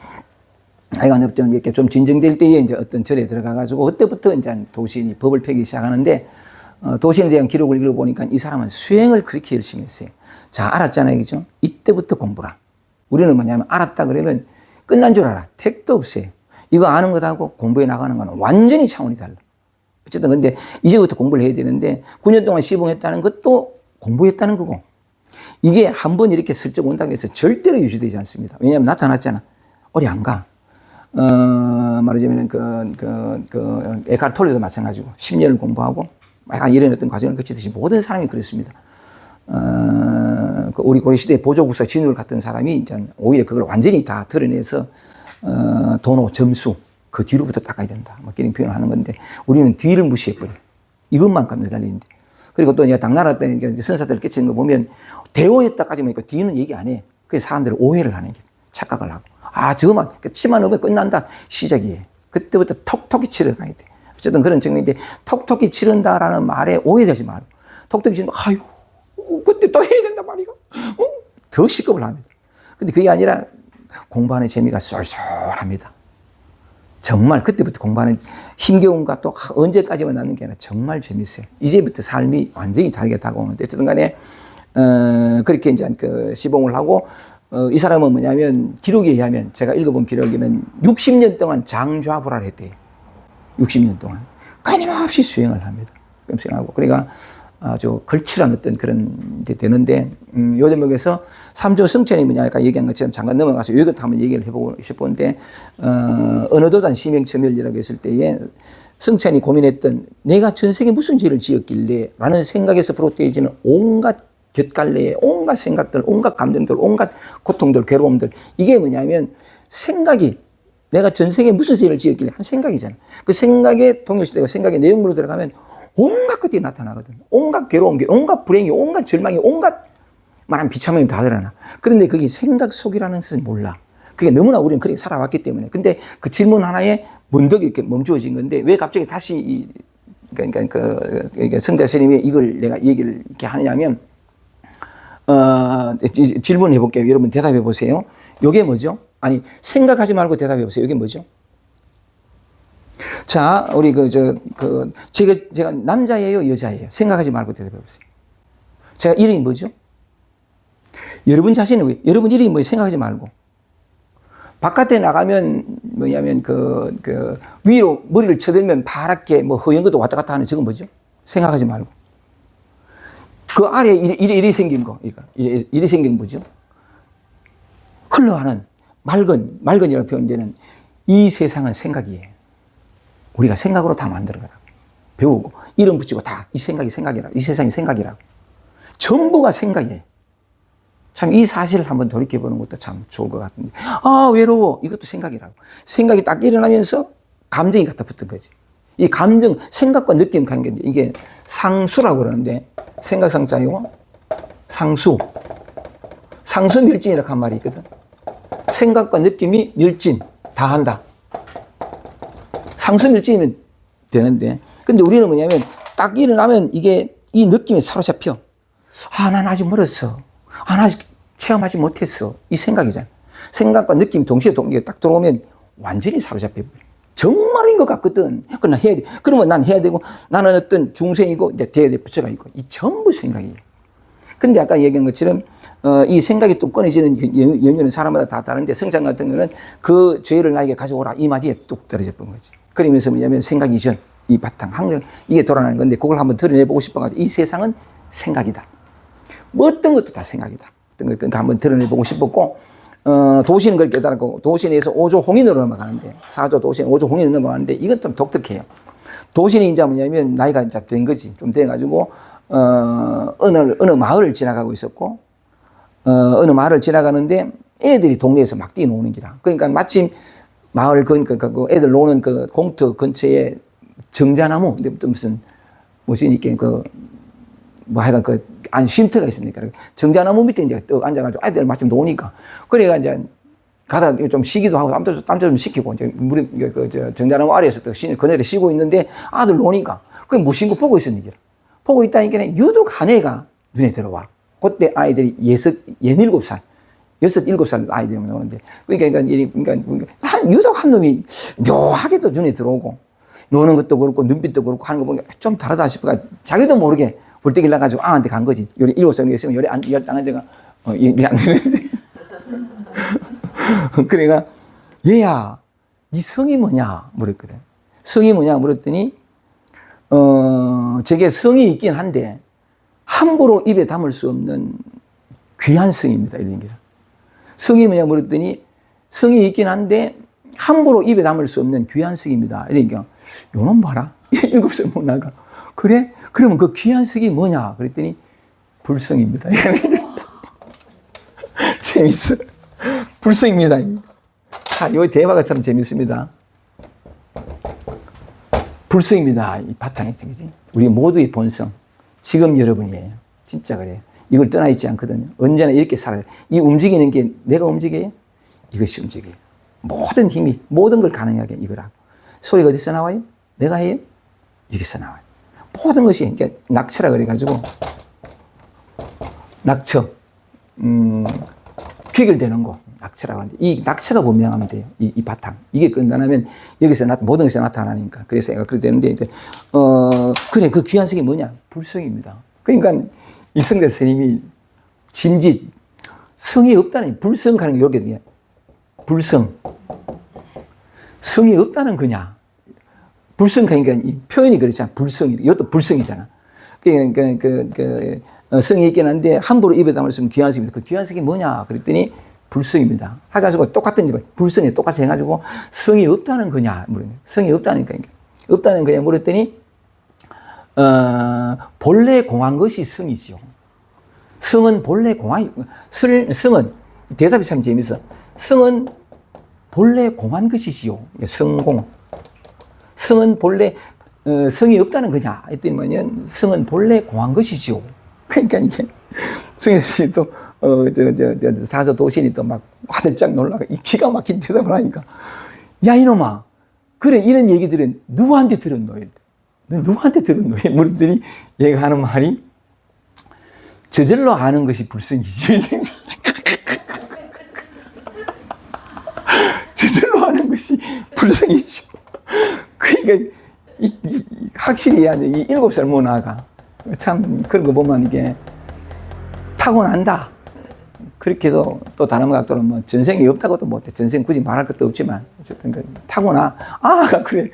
하여간 좀 이렇게 좀 진정될 때에 이제 어떤 절에 들어가가지고 그때부터 이제 도신이 법을 펴기 시작하는데 도신에 대한 기록을 읽어보니까 이 사람은 수행을 그렇게 열심히 했어요. 자, 알았잖아요, 그죠? 이때부터 공부라. 우리는 뭐냐면 알았다 그러면 끝난 줄 알아. 택도 없어요. 이거 아는 것하고 공부해 나가는 거는 완전히 차원이 달라. 어쨌든 근데 이제부터 공부를 해야 되는데 9년 동안 시봉했다는 것도 공부했다는 거고, 이게 한번 이렇게 슬쩍 온다고 해서 절대로 유지되지 않습니다. 왜냐하면 나타났잖아. 어디 안 가. 말하자면 에카르톨레도 마찬가지고 10년을 공부하고 약간 이런 어떤 과정을 거치듯이 모든 사람이 그렇습니다. 그 우리 고려시대 보조국사 진울 같은 사람이 이제 오히려 그걸 완전히 다 드러내서, 도노, 점수, 그 뒤로부터 닦아야 된다. 뭐 이런 표현을 하는 건데, 우리는 뒤를 무시해버려. 이것만 매달리는데. 그리고 또 이제 당나라 때 선사들 끼치는 거 보면, 대오했다까지만 있고, 뒤는 얘기 안 해. 그래서 사람들이 오해를 하는 게, 착각을 하고. 아, 저거만, 치만 넣으면 끝난다. 시작이에요. 그때부터 톡톡히 치러 가야 돼. 어쨌든 그런 측면인데, 톡톡히 치른다라는 말에 오해되지 말고, 톡톡히 치면, 아이고, 그때 또 해야 된단 말이야. 더 시급을 합니다. 근데 그게 아니라 공부하는 재미가 쏠쏠합니다. 정말 그때부터 공부하는 힘겨움과 또 언제까지만 남는 게 아니라 정말 재밌어요. 이제부터 삶이 완전히 다르게 다가오는데, 어쨌든 간에, 그렇게 이제 그 시봉을 하고, 이 사람은 뭐냐면, 기록에 의하면, 제가 읽어본 기록이면 60년 동안 장좌불화를 했대요. 60년 동안. 끊임없이 수행을 합니다. 수행하고. 그러니까 아주 걸칠한 어떤 그런 게 되는데, 요 대목에서 삼조 성천이 뭐냐, 아까 얘기한 것처럼 잠깐 넘어가서 이것도 한번 얘기를 해보고 싶은데, 언어도단 심행처멸이라고 했을 때에 성천이 고민했던 내가 전생에 무슨 죄를 지었길래 라는 생각에서 비롯되어지는 온갖 곁갈래의 온갖 생각들, 온갖 감정들, 온갖 고통들, 괴로움들, 이게 뭐냐면 생각이 내가 전생에 무슨 죄를 지었길래 한 생각이잖아. 그 생각에 동일시되고 생각의 내용으로 들어가면 온갖 것들이 나타나거든. 온갖 괴로움, 온갖 불행이, 온갖 절망이, 온갖 말하면 비참함이 다 드러나. 그런데 그게 생각 속이라는 것을 몰라. 그게 너무나 우리는 그렇게 살아왔기 때문에. 근데 그 질문 하나에 문득 이렇게 멈추어진 건데 왜 갑자기 다시 그러니까 성자 스님이 이걸 내가 얘기를 이렇게 하냐면, 질문해 볼게요. 여러분 대답해 보세요. 이게 뭐죠? 아니, 생각하지 말고 대답해 보세요. 이게 뭐죠? 자, 우리 제가 남자예요, 여자예요? 생각하지 말고 대답해 보세요. 제가 이름이 뭐죠? 여러분 자신은 여러분 이름이 뭐예요? 생각하지 말고. 바깥에 나가면 뭐냐면 위로 머리를 쳐들면 파랗게 뭐 허연 것도 왔다 갔다 하는 저건 뭐죠? 생각하지 말고. 그 아래에 이리 생긴 거, 이리 생긴 뭐죠? 흘러가는 맑은이라고 표현되는 이 세상은 생각이에요. 우리가 생각으로 다 만드는 거라고. 배우고, 이름 붙이고 다 이 생각이 생각이라고. 이 세상이 생각이라고. 전부가 생각이에요. 참 이 사실을 한번 돌이켜보는 것도 참 좋을 것 같은데. 아, 외로워. 이것도 생각이라고. 생각이 딱 일어나면서 감정이 갖다 붙은 거지. 이 감정, 생각과 느낌 가는 게 이게 상수라고 그러는데, 생각 상자이고, 상수밀진이라고 한 말이 있거든. 생각과 느낌이 밀진, 다 한다. 상수밀진이면 되는데, 근데 우리는 뭐냐면, 딱 일어나면 이 느낌에 사로잡혀. 아, 난 아직 멀었어. 아, 나 아직 체험하지 못했어. 이 생각이잖아. 생각과 느낌 동시에 딱 들어오면 완전히 사로잡혀. 정말인 것 같거든. 그러나 해야 돼. 그러면 난 해야 되고, 나는 어떤 중생이고, 이제 대에 부처가 있고, 이 전부 생각이에요. 근데 아까 얘기한 것처럼, 이 생각이 또 꺼내지는 연유는 사람마다 다 다른데, 성장 같은 거는 그 죄를 나에게 가져오라. 이 마디에 뚝 떨어져 본 거지. 그러면서 뭐냐면 생각 이전, 이 바탕, 항상 이게 돌아가는 건데, 그걸 한번 드러내보고 싶어가지고, 이 세상은 생각이다. 뭐 어떤 것도 다 생각이다. 어떤 것 한번 드러내보고 싶었고, 도시는 그걸 깨달았고, 도신에서 5조 홍인으로 넘어가는데, 4조 도신, 5조 홍인으로 넘어가는데, 이건 좀 독특해요. 도신이 이제 뭐냐면, 나이가 이제 된 거지. 좀 돼가지고, 어느 마을을 지나가고 있었고, 어느 마을을 지나가는데, 애들이 동네에서 막 뛰노는 기라. 그러니까 마침 마을 그 애들 노는 그 공터 근처에 정자나무, 무슨 이렇게 하여간 쉼터가 있으니까. 정자나무 밑에 이제 떡 앉아가지고 아이들 마침 노니까. 그래가 이제 가다 좀 쉬기도 하고 땀도 좀 식히고, 이제 정자나무 아래에서 또 그네를 쉬고 있는데 아들 노니까. 그게 못 쉰 거 보고 있었는데. 보고 있다니까 유독 한 애가 눈에 들어와. 그때 아이들이 7살 아이들이 나오는데. 그러니까 유독 한 놈이 묘하게도 눈에 들어오고, 노는 것도 그렇고, 눈빛도 그렇고 하는 거 보니까 좀 다르다 싶어가 자기도 모르게 불떼기 나가지고 아한테 간 거지. 요리 7살 있으면 요리 안 데가, 일이 안 되는데. 그래가, 얘야, 네 성이 뭐냐? 물었거든. 성이 뭐냐? 물었더니, 제게 성이 있긴 한데, 함부로 입에 담을 수 없는 귀한 성입니다. 이런 게. 성이 뭐냐? 물었더니, 성이 있긴 한데, 함부로 입에 담을 수 없는 귀한 성입니다. 이러니까, 요놈 봐라. 7살 못 나가. 그래? 그러면 그 귀한 성이 뭐냐? 그랬더니, 불성입니다. 재밌어. 불성입니다. 자, 이 대화가 참 재밌습니다. 불성입니다. 이 바탕이 저기지. 우리 모두의 본성. 지금 여러분이에요. 진짜 그래요. 이걸 떠나 있지 않거든요. 언제나 이렇게 살아요. 이 움직이는 게 내가 움직여요? 이것이 움직여요. 모든 힘이, 모든 걸 가능하게 이걸 하고. 소리가 어디서 나와요? 내가 해요? 여기서 나와요. 모든 것이, 그러니까 낙처라 그래가지고, 낙처, 귀결되는 거, 낙처라고 하는데, 이 낙처가 분명하면 돼요. 이 바탕. 이게 끝나면 여기서 모든 것이 나타나니까. 그래서 애가 그렇게 되는데, 이제, 그래, 그 귀한 성이 뭐냐? 불성입니다. 그러니까 이성대 스님이 짐짓, 성이 없다는, 불성 가는 게 이렇게 돼요. 불성. 성이 없다는 거냐? 불성, 그러니까 이 표현이 그렇잖아. 불성이. 이것도 불성이잖아. 성이 있긴 한데 함부로 입에 담을 수 있는 귀한 성입니다. 그 귀한 성이 뭐냐? 그랬더니 불성입니다. 해가지고 똑같은 집, 불성이 똑같이 해가지고 성이 없다는 거냐? 성이 없다니까. 없다는 거냐? 물었더니, 본래 공한 것이 성이지요. 성은 본래 공한, 성은, 대답이 참 재밌어. 성은 본래 공한 것이지요. 성공. 성은 본래, 성이 없다는 거냐? 했더니 뭐냐면, 성은 본래 공한 것이지요. 그러니까 이게, 성에서 또, 사서 도신이 또 막 화들짝 놀라가, 이 기가 막힌 대답을 하니까, 야, 이놈아, 그래, 이런 얘기들은 누구한테 들은 노예? 너 누구한테 들은 노예? 물었더니, 얘가 하는 말이, 저절로 아는 것이 불성이지. 저절로 아는 것이 불성이죠. 그러니까, 확실히 해야 돼. 이 7살 못 나가. 참, 그런 거 보면 이게 타고난다. 그렇게도 또 다른 각도로 뭐 전생이 없다고도 못해. 전생 굳이 말할 것도 없지만, 어쨌든 타고나. 아, 그래.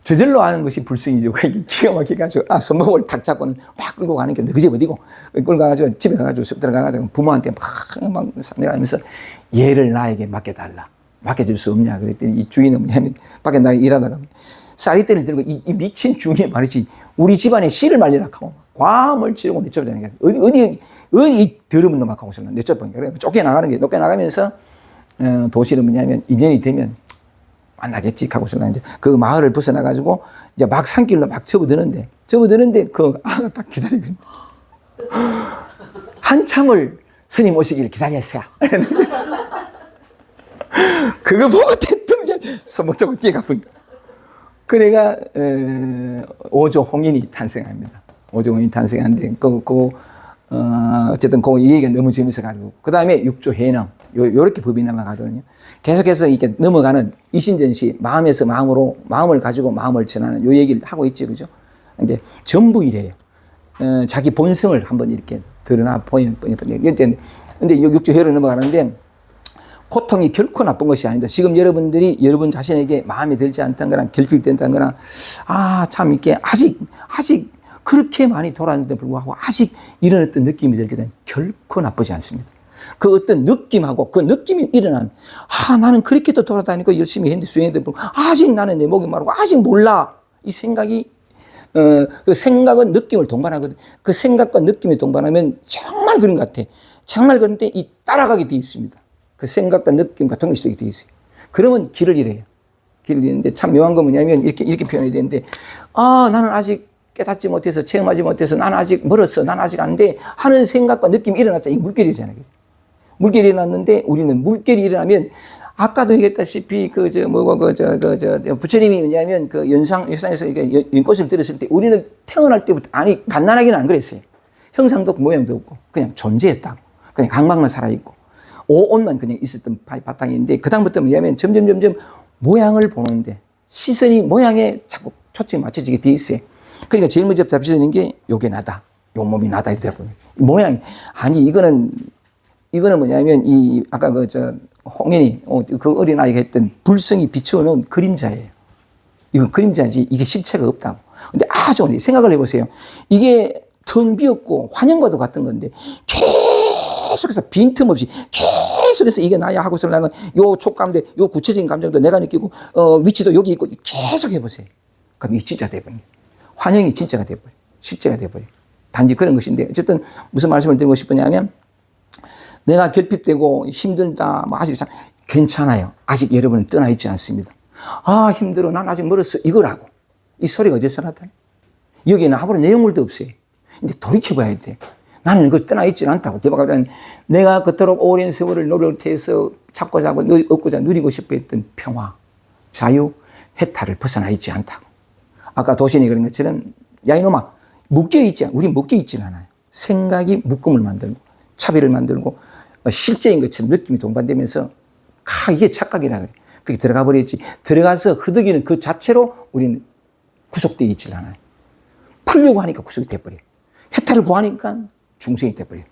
저절로 아는 것이 불성이죠. 그게 기가 막혀가지고, 손목을 탁 잡고는 확 끌고 가는 게, 너 그 집 어디고? 끌고 가가지고, 집에 가가지고, 쑥 들어가가지고, 부모한테 막 내가면서 얘를 나에게 맡겨달라. 맡겨줄 수 없냐. 그랬더니 이 주인은 뭐냐면, 밖에 나가 일하다가, 쌀이대를 들고, 이 미친 주인이 말이지, 우리 집안에 씨를 말리라 하고, 과음을 치르고 내쫓아내는 게, 어디 더러운 놈 하고 내쫓아보니까. 그래, 쫓겨나가면서, 도시는 뭐냐면, 인연이 되면, 만나겠지 하고 이제 그 마을을 벗어나가지고 이제 막 산길로 막 접어드는데 그 아가 딱 기다리고 한참을 스님 오시길 기다렸어요. 그거 보고 대통령 손목 잡고 뛰어가버린 거예요. 그래가 오조 홍인이 탄생합니다. 오조 홍인이 탄생하는데 어쨌든 그 얘기가 너무 재밌어가지고 그 다음에 육조 해능 요렇게 법이 넘어가거든요. 계속해서 이렇게 넘어가는 이신전시 마음에서 마음으로 마음을 가지고 마음을 전하는 요 얘기를 하고 있죠, 그죠? 근데 전부 이래요. 자기 본성을 한번 이렇게 드러나 보이는. 근데 육조 해로 넘어가는데 고통이 결코 나쁜 것이 아니다. 지금 여러분들이 여러분 자신에게 마음에 들지 않다는 거나 결핍된다는 거나 참 이렇게 아직 그렇게 많이 돌아왔는데 불구하고 아직 이런 어떤 느낌이 들게 되면 결코 나쁘지 않습니다. 그 어떤 느낌하고 그 느낌이 일어난 나는 그렇게도 돌아다니고 열심히 했는데 수행했는데 아직 나는 내 목이 마르고 아직 몰라. 이 생각이 그 생각은 느낌을 동반하거든. 그 생각과 느낌이 동반하면 정말 그런 것 같아. 정말 그런데 이 따라가게 돼 있습니다. 그 생각과 느낌과 동일시되게 돼 있어요. 그러면 길을 잃어요. 길을 잃는데 참 묘한 건 뭐냐면 이렇게 표현이 되는데 나는 아직 깨닫지 못해서 체험하지 못해서 나는 아직 멀었어. 나는 아직 안 돼. 하는 생각과 느낌이 일어났잖아요. 이 물결이잖아요. 물결이 일어났는데 우리는 물결이 일어나면 아까도 얘기했다시피 부처님이 뭐냐면 그 연상에서 연꽃을 들었을 때 우리는 태어날 때부터 갓난아기는 안 그랬어요. 형상도 없고 모양도 없고 그냥 존재했다고. 그냥 강박만 살아있고 오온만 그냥 있었던 바탕인데 그다음부터 뭐냐면 점점 모양을 보는데 시선이 모양에 자꾸 초점이 맞춰지게 돼 있어요. 그러니까 제일 먼저 잡히는 게 요게 나다. 요 몸이 나다 이러다 보니 모양이 이거는 뭐냐면 아까 홍인이 그 어린아이가 했던 불성이 비추어놓은 그림자예요. 이건 그림자지 이게 실체가 없다고. 근데 아주 생각을 해보세요. 이게 텅 비었고 환영과도 같은 건데 계속해서 빈틈없이 계속해서 이게 나야 하고서 나는 요 촉감도 요 구체적인 감정도 내가 느끼고 위치도 여기 있고 계속 해보세요. 그럼 이게 진짜 돼버려요. 환영이 진짜가 돼버려요. 실제가 돼버려요. 단지 그런 것인데 어쨌든 무슨 말씀을 드리고 싶으냐면 내가 결핍되고 힘들다, 뭐 아직 괜찮아요. 아직 여러분은 떠나 있지 않습니다. 아, 힘들어. 난 아직 멀었어. 이거라고. 이 소리가 어디서 나타나? 여기에는 아무런 내용물도 없어요. 근데 돌이켜봐야 돼. 나는 그걸 떠나 있지는 않다고. 대박하면 내가 그토록 오랜 세월을 노력해서 찾고자 하고 얻고자 누리고 싶어 했던 평화, 자유, 해탈을 벗어나 있지 않다고. 아까 도신이 그런 것처럼 야 이놈아 묶여있지 않아. 우린 묶여있지는 않아요. 생각이 묶음을 만들고 차별을 만들고 실제인 것처럼 느낌이 동반되면서 이게 착각이라 그래. 그게 들어가 버렸지. 들어가서 흐득이는 그 자체로 우리는 구속되어 있지 않아요. 풀려고 하니까 구속이 돼버려요. 해탈을 구하니까 중생이 돼버려요.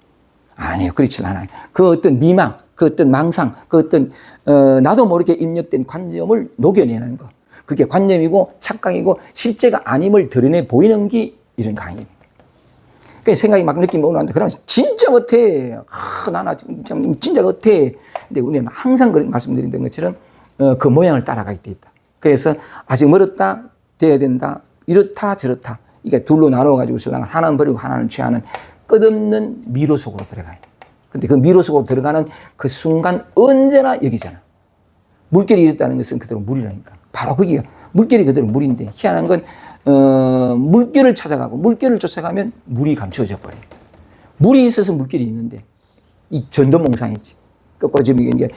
아니에요. 그렇지 않아요. 그 어떤 미망, 그 어떤 망상, 그 어떤 나도 모르게 입력된 관념을 녹여내는 거. 그게 관념이고 착각이고 실제가 아님을 드러내 보이는 게 이런 강의입니다. 그 생각이 막 느낌이 오는데 그러면 진짜 같아. 나나 진짜 같아. 근데 우리는 항상 그런 말씀드린 것처럼 그 모양을 따라가게 돼 있다. 그래서 아직 멀었다, 돼야 된다, 이렇다 저렇다. 이게 둘로 나눠가지고 하나는 버리고 하나는 취하는 끝없는 미로 속으로 들어가요. 근데 그 미로 속으로 들어가는 그 순간 언제나 여기잖아. 물결이 이렇다는 것은 그대로 물이라니까. 바로 거기가 물결이 그대로 물인데 희한한 건 물결을 찾아가고 물결을 쫓아가면 물이 감춰져 버려요. 물이 있어서 물결이 있는데 이 전도몽상이지. 거꾸로 지금 이게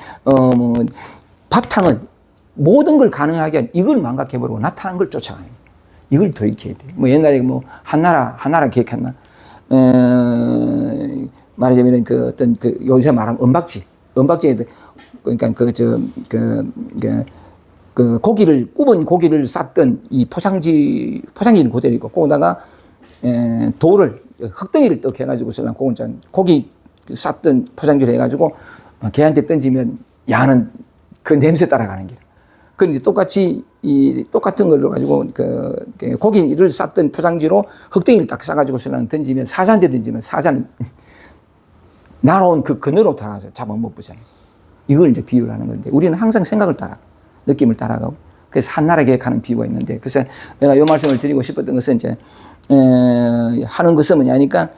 바탕은 모든 걸 가능하게 한 이걸 망각해버리고 나타난 걸 쫓아가는 거예요. 이걸 돌이켜야 돼. 뭐 옛날에 뭐 한나라 기억했나? 말하자면 그 어떤 그 요새 말하면 은박지에 그러니까 그 고기를 굽은 고기를 쌌던 이 포장지는 그대로 있고 거기다가 돌을 흙덩이를 떡 해가지고서 고기 쌌던 포장지를 해가지고 개한테 던지면 야는 그 냄새 따라가는 게. 그런데 똑같이 똑같은 걸로 가지고 그 고기를 쌌던 포장지로 흙덩이를 딱 싸가지고 던지면 사자한테 던지면 사자는 날아온 그 그늘로 다 잡아 못 보잖아요. 이걸 이제 비유를 하는 건데 우리는 항상 생각을 따라 느낌을 따라가고 그래서 한나라 계획하는 비유가 있는데 그래서 내가 이 말씀을 드리고 싶었던 것은 이제 하는 것은 뭐냐니까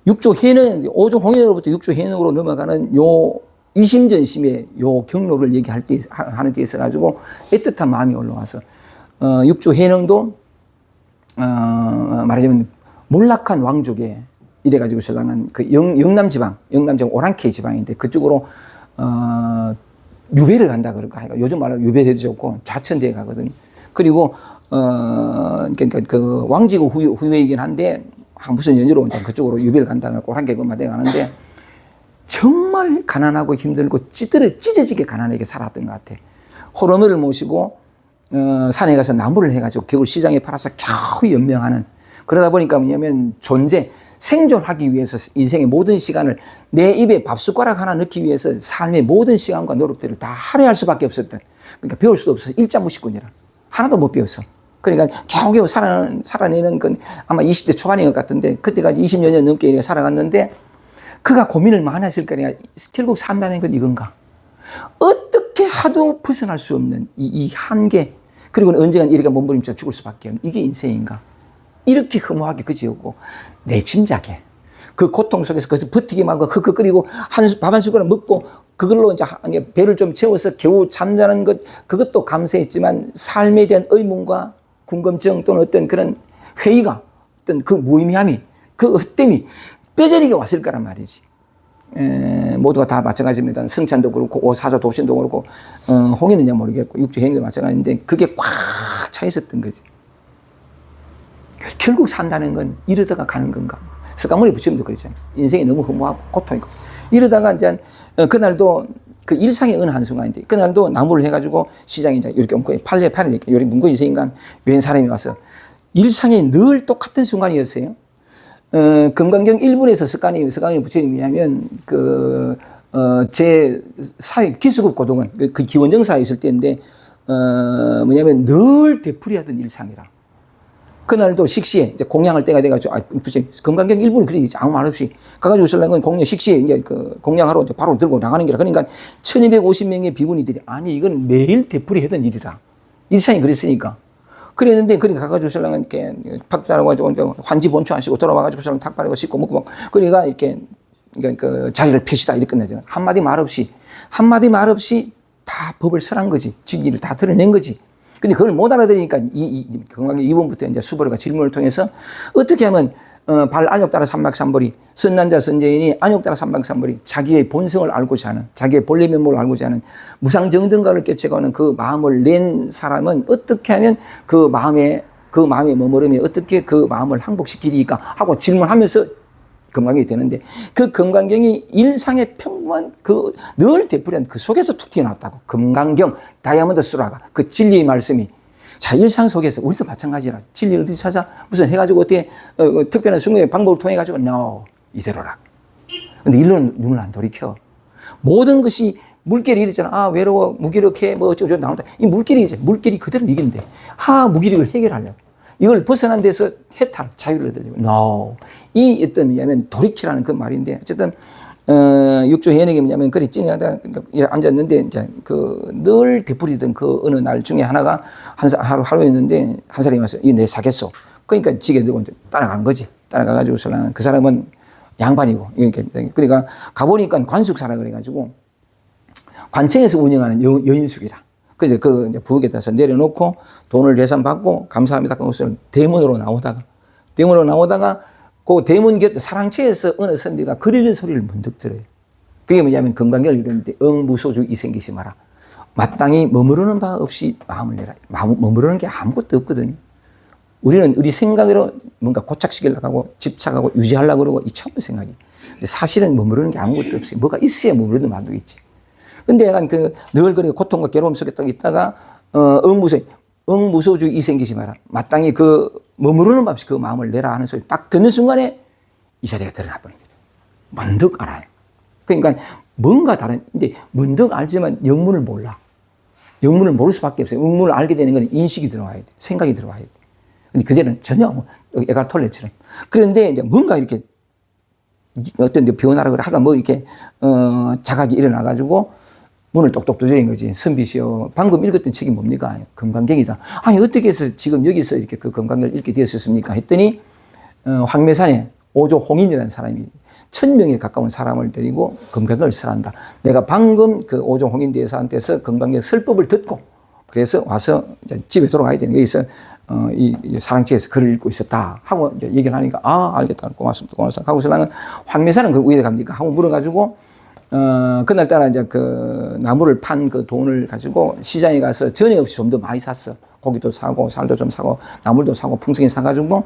육조 해능 5조 홍해로부터 육조 해능으로 넘어가는 요 이심전심의 요 경로를 얘기할 때 하는 데 있어 가지고 애틋한 마음이 올라와서 육조 해능도 말하자면 몰락한 왕족에 이래 가지고 설랑한 그 영남 지방 오랑캐 지방인데 그쪽으로 유배를 간다 그럴까? 요즘 말로 유배해도 좋고 좌천대에 가거든. 그리고 그러니까 그 왕지고 후예이긴 한데 무슨 연유로 그쪽으로 유배를 간다 그러고 오랑캐 그마대 가는데 정말 가난하고 힘들고 찢어지게 가난하게 살았던 것 같아. 호러머를 모시고 산에 가서 나무를 해가지고 겨울 시장에 팔아서 겨우 연명하는 그러다 보니까 뭐냐면 생존하기 위해서 인생의 모든 시간을 내 입에 밥숟가락 하나 넣기 위해서 삶의 모든 시간과 노력들을 다 할애할 수밖에 없었던 그러니까 배울 수도 없어서 일자무식꾼이라 하나도 못 배웠어. 그러니까 겨우겨우 살아내는 건 아마 20대 초반인 것 같은데 그때까지 20여 년 넘게 살아갔는데 그가 고민을 많이 했을 거니까 결국 산다는 건 이건가? 어떻게 하도 벗어날 수 없는 이 한계 그리고 언젠간 이렇게 몸부림쳐 죽을 수밖에 없는 이게 인생인가? 이렇게 허무하게 그지었고 내 짐작에 그 고통 속에서 그것을 버티기만 하고 흑흑 끓이고 밥 한 숟가락 먹고 그걸로 이제 배를 좀 채워서 겨우 잠자는 것 그것도 감사했지만 삶에 대한 의문과 궁금증 또는 어떤 그런 회의가 어떤 그 무의미함이 그 헛됨이 뼈저리게 왔을 거란 말이지. 모두가 다 마찬가지입니다. 승찬도 그렇고 사조 도신도 그렇고 홍해는야 모르겠고 육조 해능도 마찬가지인데 그게 꽉 차 있었던 거지. 결국 산다는 건 이러다가 가는 건가. 석가모니 부처님도 그랬잖아요. 인생이 너무 허무하고 고통이고. 이러다가 이제 그날도 그 일상의 어느 한순간인데 그날도 나무를 해가지고 시장에 이제 이렇게 얹고 팔리니까 이렇게 문고 인생인간 외인 사람이 와서 일상에 늘 똑같은 순간이었어요. 금강경 1분에서 석가모니 부처님이냐면 제 사회 기수급 고등원 그 기원정사에 있을 때인데 뭐냐면 늘 되풀이하던 일상이라. 그날도 식시에 이제 공양할 때가 돼가지고 부처님 금강경 1분이 그러지 아무 말 없이 가가지고 설랑은 공양 식시에 이제 그 공양하러 이제 바로 들고 나가는 게라. 그러니까 1250명의 비구니들이 아니 이건 매일 되풀이하던 일이라. 일상이 그랬으니까. 그랬는데 그러니까 가가지고 설랑은 이렇게 박달하고 환지 본초하시고 돌아와가지고 설랑 탁 바르고 씻고 먹고 막 그러니까 이렇게 그러니까 그 자기를 펴시다 이렇게 끝나죠. 한마디 말 없이 다 법을 설한 거지. 진리를 다 드러낸 거지. 근데 그걸 못 알아들으니까 건강에 2번부터 이제 수보리가 질문을 통해서 어떻게 하면 발 안욕 따라 삼박삼벌이 선난자 선제인이 안욕 따라 삼박삼벌이 자기의 본성을 알고자 하는 자기의 본래 면목을 알고자 하는 무상정등가를 깨쳐가는 그 마음을 낸 사람은 어떻게 하면 그 마음의 머무름이 어떻게 그 마음을 항복시키리까 하고 질문하면서 금강경이 되는데 그 금강경이 일상의 평범한 그 늘 되풀이한 그 속에서 툭 튀어나왔다고. 금강경 다이아몬드 수라가 그 진리의 말씀이 자 일상 속에서 우리도 마찬가지라. 진리를 어디 찾아 무슨 해가지고 어떻게 특별한 순간의 방법을 통해 가지고 no 이대로라. 근데 일로는 눈을 안 돌이켜. 모든 것이 물결이 이랬잖아. 아 외로워 무기력해 뭐 어쩌고 나온다. 이 물결이지. 물결이 그대로 이긴데 무기력을 해결하려고. 이걸 벗어난 데서 해탈, 자유를 얻으려고. No. 이 어떤 뭐냐면 돌이키라는 그 말인데 어쨌든 육조 현역이 뭐냐면 그리 찐하다 앉았는데 이제 그 늘 되풀이던 그 어느 날 중에 하나가 하루였는데 한 사람이 와서 이 내 사겠소. 그러니까 지게 들고 이제 따라간 거지. 따라가가지고 그 사람은 양반이고 그러니까 가보니까 관숙사라 그래가지고 관청에서 운영하는 여인숙이라. 그래서 그 이제 부엌에다서 내려놓고 돈을 예산받고 감사합니다. 그것을 대문으로 나오다가 그 대문 곁에 사랑채에서 어느 선비가 그리는 소리를 문득 들어요. 그게 뭐냐면 건강경을 이루는데 응무소주 이생기시 마라. 마땅히 머무르는 바 없이 마음을 내라. 머무르는 게 아무것도 없거든요. 우리는 우리 생각으로 뭔가 고착시키려고 하고 집착하고 유지하려고 그러고 이 참부 생각이. 근데 사실은 머무르는 게 아무것도 없어요. 뭐가 있어야 머무르는 말도 있지. 근데 약간 늘 그렇게 고통과 괴로움 속에 딱 있다가, 응무소주 이생기시 마라. 마땅히 머무르는 밥 없이 그 마음을 내라 하는 소리 딱 듣는 순간에 이 자리가 드러나 버린 거죠. 문득 알아요. 그러니까 뭔가 다른, 근데 문득 알지만 영문을 몰라. 영문을 모를 수밖에 없어요. 영문을 알게 되는 건 인식이 들어와야 돼. 생각이 들어와야 돼. 근데 그제는 전혀 에가톨레처럼. 그런데 이제 뭔가 이렇게 어떤 변화를 하가 이렇게, 자각이 일어나가지고 문을 똑똑 두드린 거지. 선비시여, 방금 읽었던 책이 뭡니까? 금강경이다. 아니, 어떻게 해서 지금 여기서 이렇게 그 금강경을 읽게 되었습니까? 했더니, 황매산에 오조홍인이라는 사람이 1000명에 가까운 사람을 데리고 금강경을 설한다. 내가 방금 그 오조홍인 대사한테서 금강경 설법을 듣고, 그래서 와서 이제 집에 돌아가야 되는 여기서, 이 사랑채에서 글을 읽고 있었다. 하고 이제 얘기를 하니까, 알겠다. 고맙습니다. 하고 신랑은 황매산은 그 위에 갑니까? 하고 물어가지고, 그날따라 이제 그 나무를 판 그 돈을 가지고 시장에 가서 전에 없이 좀 더 많이 샀어. 고기도 사고, 살도 좀 사고, 나물도 사고, 풍성히 사가지고,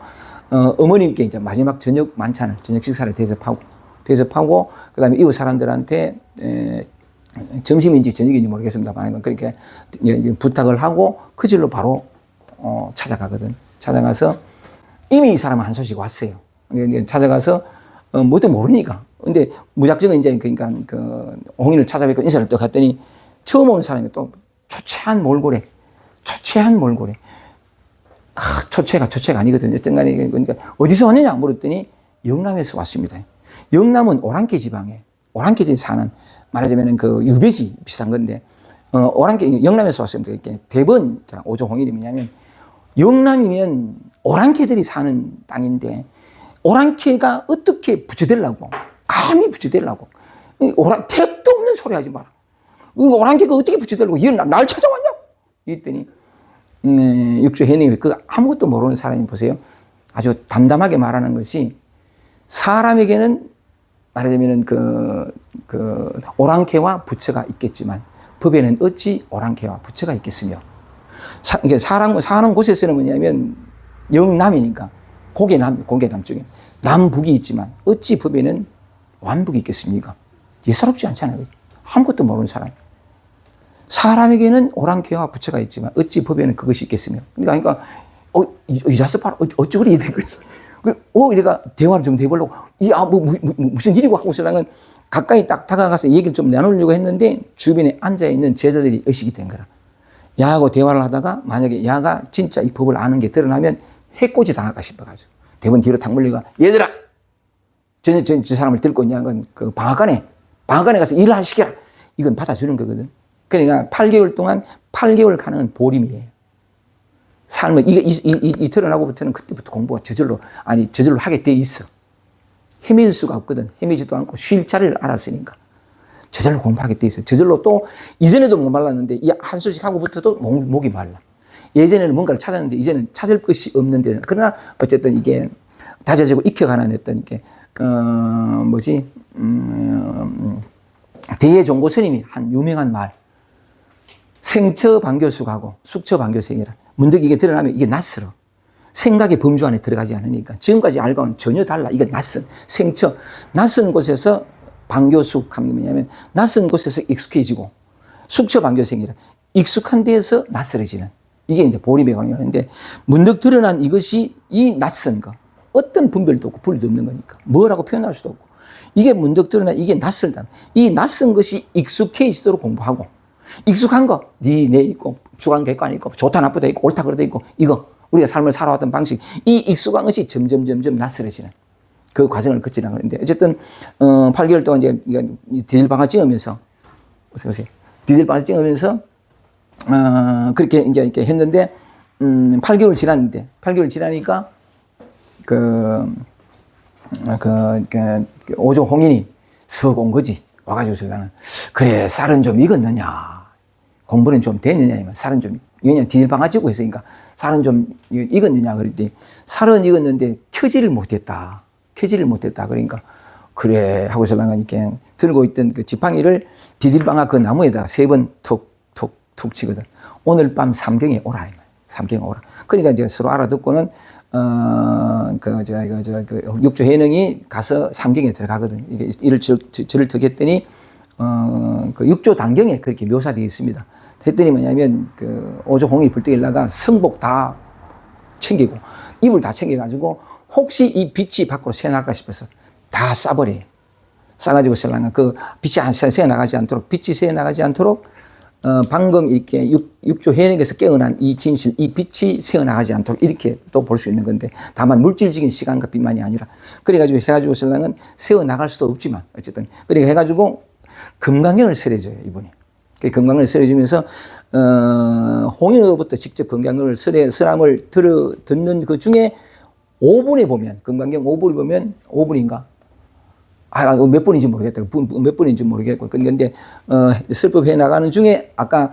어머님께 이제 마지막 저녁 만찬을, 저녁 식사를 대접하고, 그 다음에 이웃 사람들한테, 점심인지 저녁인지 모르겠습니다만, 그렇게 부탁을 하고, 그 질로 바로, 찾아가거든. 찾아가서, 이미 이 사람은 한 소식 왔어요. 찾아가서, 뭣도 모르니까. 근데 무작정은 이제 그러니까 그 홍인을 찾아뵙고 인사를 또 갔더니 처음 오는 사람이 또 초췌한 몰골에 초췌가 아니거든요. 어떤 간에 그러니까 어디서 왔느냐 물었더니 영남에서 왔습니다. 영남은 오랑캐 지방에 오랑캐들이 사는 말하자면 그 유배지 비슷한 건데 영남에서 왔습니다. 대번 오조홍인이 뭐냐면 영남이면 오랑캐들이 사는 땅인데 오랑캐가 어떻게 부처되려고 감히 부처되려고 택도 없는 소리 하지 마라. 오랑캐가 어떻게 부처되려고 날 찾아왔냐고 이랬더니 육조 현님이 아무것도 모르는 사람이 보세요. 아주 담담하게 말하는 것이 사람에게는 말하자면 오랑캐와 부처가 있겠지만 법에는 어찌 오랑캐와 부처가 있겠으며 사는 곳에서는 뭐냐면 영남이니까 고개남 쪽에 남북이 있지만 어찌 법에는 완북이 있겠습니까? 예사롭지 않잖아요. 아무것도 모르는 사람. 사람에게는 오랑캐와 부처가 있지만 어찌 법에는 그것이 있겠으며. 그러니까 이 자식 봐라. 어찌 그리 된 거지. 이래가 대화를 좀 해보려고. 무슨 일이고 하고 있으려면 가까이 딱 다가가서 얘기를 좀 나누려고 했는데 주변에 앉아있는 제자들이 의식이 된 거라. 야하고 대화를 하다가 만약에 야가 진짜 이 법을 아는 게 드러나면 해코지 당할까 싶어가지고. 대본 뒤로 탁 물리가 얘들아! 저 사람을 들고 있냐? 그 방앗간에 가서 일을 시켜라. 이건 받아주는 거거든. 그러니까 8개월 동안 8개월 가는 보림이에요. 삶은, 이 드러나고부터는 그때부터 공부가 저절로 하게 돼 있어. 헤매일 수가 없거든. 헤매지도 않고 쉴 자리를 알았으니까. 저절로 공부하게 돼 있어요. 저절로 또 이전에도 못 말랐는데 이 한 수씩 하고부터도 목이 말라. 예전에는 뭔가를 찾았는데 이제는 찾을 것이 없는데 그러나 어쨌든 이게 다져지고 익혀가는 어떤 이게 대예종고 스님이 한 유명한 말 생처 반교수하고 숙처 반교생이라 문득 이게 드러나면 이게 낯설어. 생각의 범주 안에 들어가지 않으니까 지금까지 알고는 전혀 달라. 이건 낯선 생처 낯선 곳에서 반교숙함이 뭐냐면 낯선 곳에서 익숙해지고 숙처 반교생이라 익숙한 데에서 낯설어지는 이게 이제 보리배광이라는데 문득 드러난 이것이 이 낯선 거 어떤 분별도 없고 분리도 없는 거니까 뭐라고 표현할 수도 없고 이게 문득 드러난 이게 낯설다. 이 낯선 것이 익숙해지도록 공부하고 익숙한 거 네 있고 주관객관 있고 좋다 나쁘다 있고 옳다 그르다 있고 이거 우리가 삶을 살아왔던 방식 이 익숙한 것이 점점 낯설어지는 그 과정을 거치라는 건데 어쨌든 8개월 동안 이제 디딜방아 찍으면서 보세요. 디딜방아 찍으면서 그렇게 이제 이렇게 했는데 8개월 지나니까 오조 홍인이 석 온 거지. 와가지고 설랑은 그래 쌀은 좀 익었느냐 공부는 좀 됐느냐 쌀은 좀 왜냐면 디딜방아 찍고 했으니까 쌀은 좀 익었느냐 그랬더니 쌀은 익었는데 켜지를 못했다. 그러니까 그래 하고 설랑은 이렇게 들고 있던 그 지팡이를 디딜방아 그 나무에다가 3번 툭 치거든. 오늘 밤 삼경에 오라. 그러니까 이제 서로 알아듣고는 육조 해능이 가서 삼경에 들어가거든. 이게 이를 절을 득했더니 그 육조 단경에 그렇게 묘사되어 있습니다. 했더니 뭐냐면 그 오조 홍이 불떡일라가 성복 다 챙기고 이불 다 챙겨가지고 혹시 이 빛이 밖으로 새나갈까 싶어서 다 싸버려. 싸가지고 설랑은 그 빛이 새나가지 않도록 방금 이렇게 육조 해능에서 깨어난 이 진실, 이 빛이 새어나가지 않도록 이렇게 또 볼 수 있는 건데 다만 물질적인 시간과 빛만이 아니라 해가지고 신랑은 새어나갈 수도 없지만 어쨌든 그러니까 해가지고 금강경을 설해줘요 이분이. 금강경을 설해주면서 홍인으로부터 직접 금강경을 설함을 듣는 그 중에 5분에 보면 금강경 5분에 보면 5분인가? 몇 분인지 모르겠다. 몇 분인지 모르겠고. 근데, 설법해 나가는 중에 아까,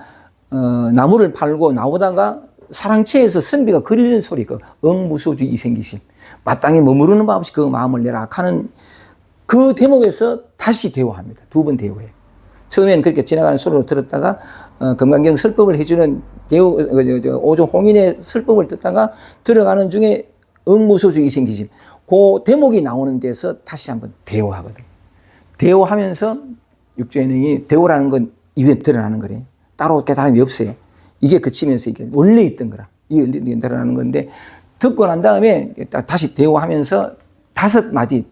나무를 팔고 나오다가 사랑채에서 선비가 그리는 소리, 응무소주 이생기심. 마땅히 머무르는 법 없이 그 마음을 내라 하는 그 대목에서 다시 대화합니다. 2번 대화해요. 처음엔 그렇게 지나가는 소리로 들었다가, 금강경 설법을 해주는 오조 홍인의 설법을 듣다가 들어가는 중에 응무소주 이생기심. 그 대목이 나오는 데서 다시 한번 대화하거든. 대화하면서 육조해능이 대화라는 건 이게 드러나는 거래. 따로 깨달음이 없어요. 이게 그치면서 이게 원래 있던 거라. 이게 드러나는 건데 듣고 난 다음에 다시 대화하면서 5마디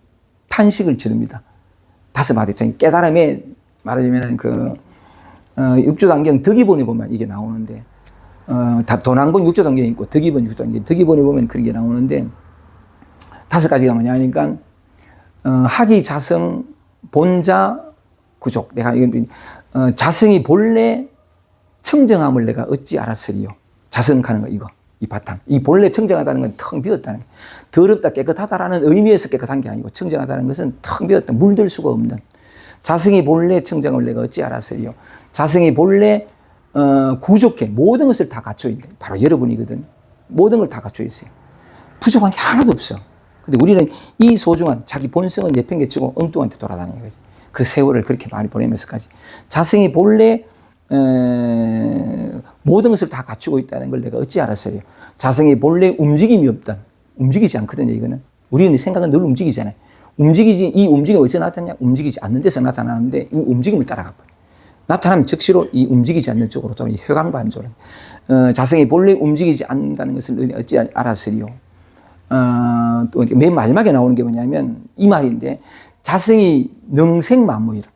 탄식을 지릅니다. 5마디. 깨달음에 말하자면 육조단경 덕이본에 보면 이게 나오는데 도난본 육조단경이 있고 덕이본 육조단경 덕이본에 보면 그런 게 나오는데 5가지가 뭐냐 하니까, 학이 자성, 본자, 구족. 내가, 자성이 본래 청정함을 내가 어찌 알았으리요. 자성하는 거, 이거. 이 바탕. 이 본래 청정하다는 건 텅 비었다는 거. 더럽다, 깨끗하다라는 의미에서 깨끗한 게 아니고, 청정하다는 것은 텅 비었다. 물들 수가 없는. 자성이 본래 청정함을 내가 어찌 알았으리요. 자성이 본래, 구족해. 모든 것을 다 갖춰 있는. 바로 여러분이거든. 모든 걸 다 갖춰 있어요. 부족한 게 하나도 없어. 근데 우리는 이 소중한 자기 본성은 내팽개치고 엉뚱한 데 돌아다니는 거지. 그 세월을 그렇게 많이 보내면서까지. 자성이 본래 모든 것을 다 갖추고 있다는 걸 내가 어찌 알았어요. 자성이 본래 움직임이 없다. 움직이지 않거든요, 이거는. 우리는 생각은 늘 움직이잖아요. 이 움직임이 어디서 나타나냐? 움직이지 않는 데서 나타나는데 이 움직임을 따라가 버려. 나타나면 즉시로 이 움직이지 않는 쪽으로 또는 회광반조는. 자성이 본래 움직이지 않는다는 것을 어찌 알았으리요. 또 맨 마지막에 나오는 게 뭐냐면 이 말인데 자성이 능생만무이라.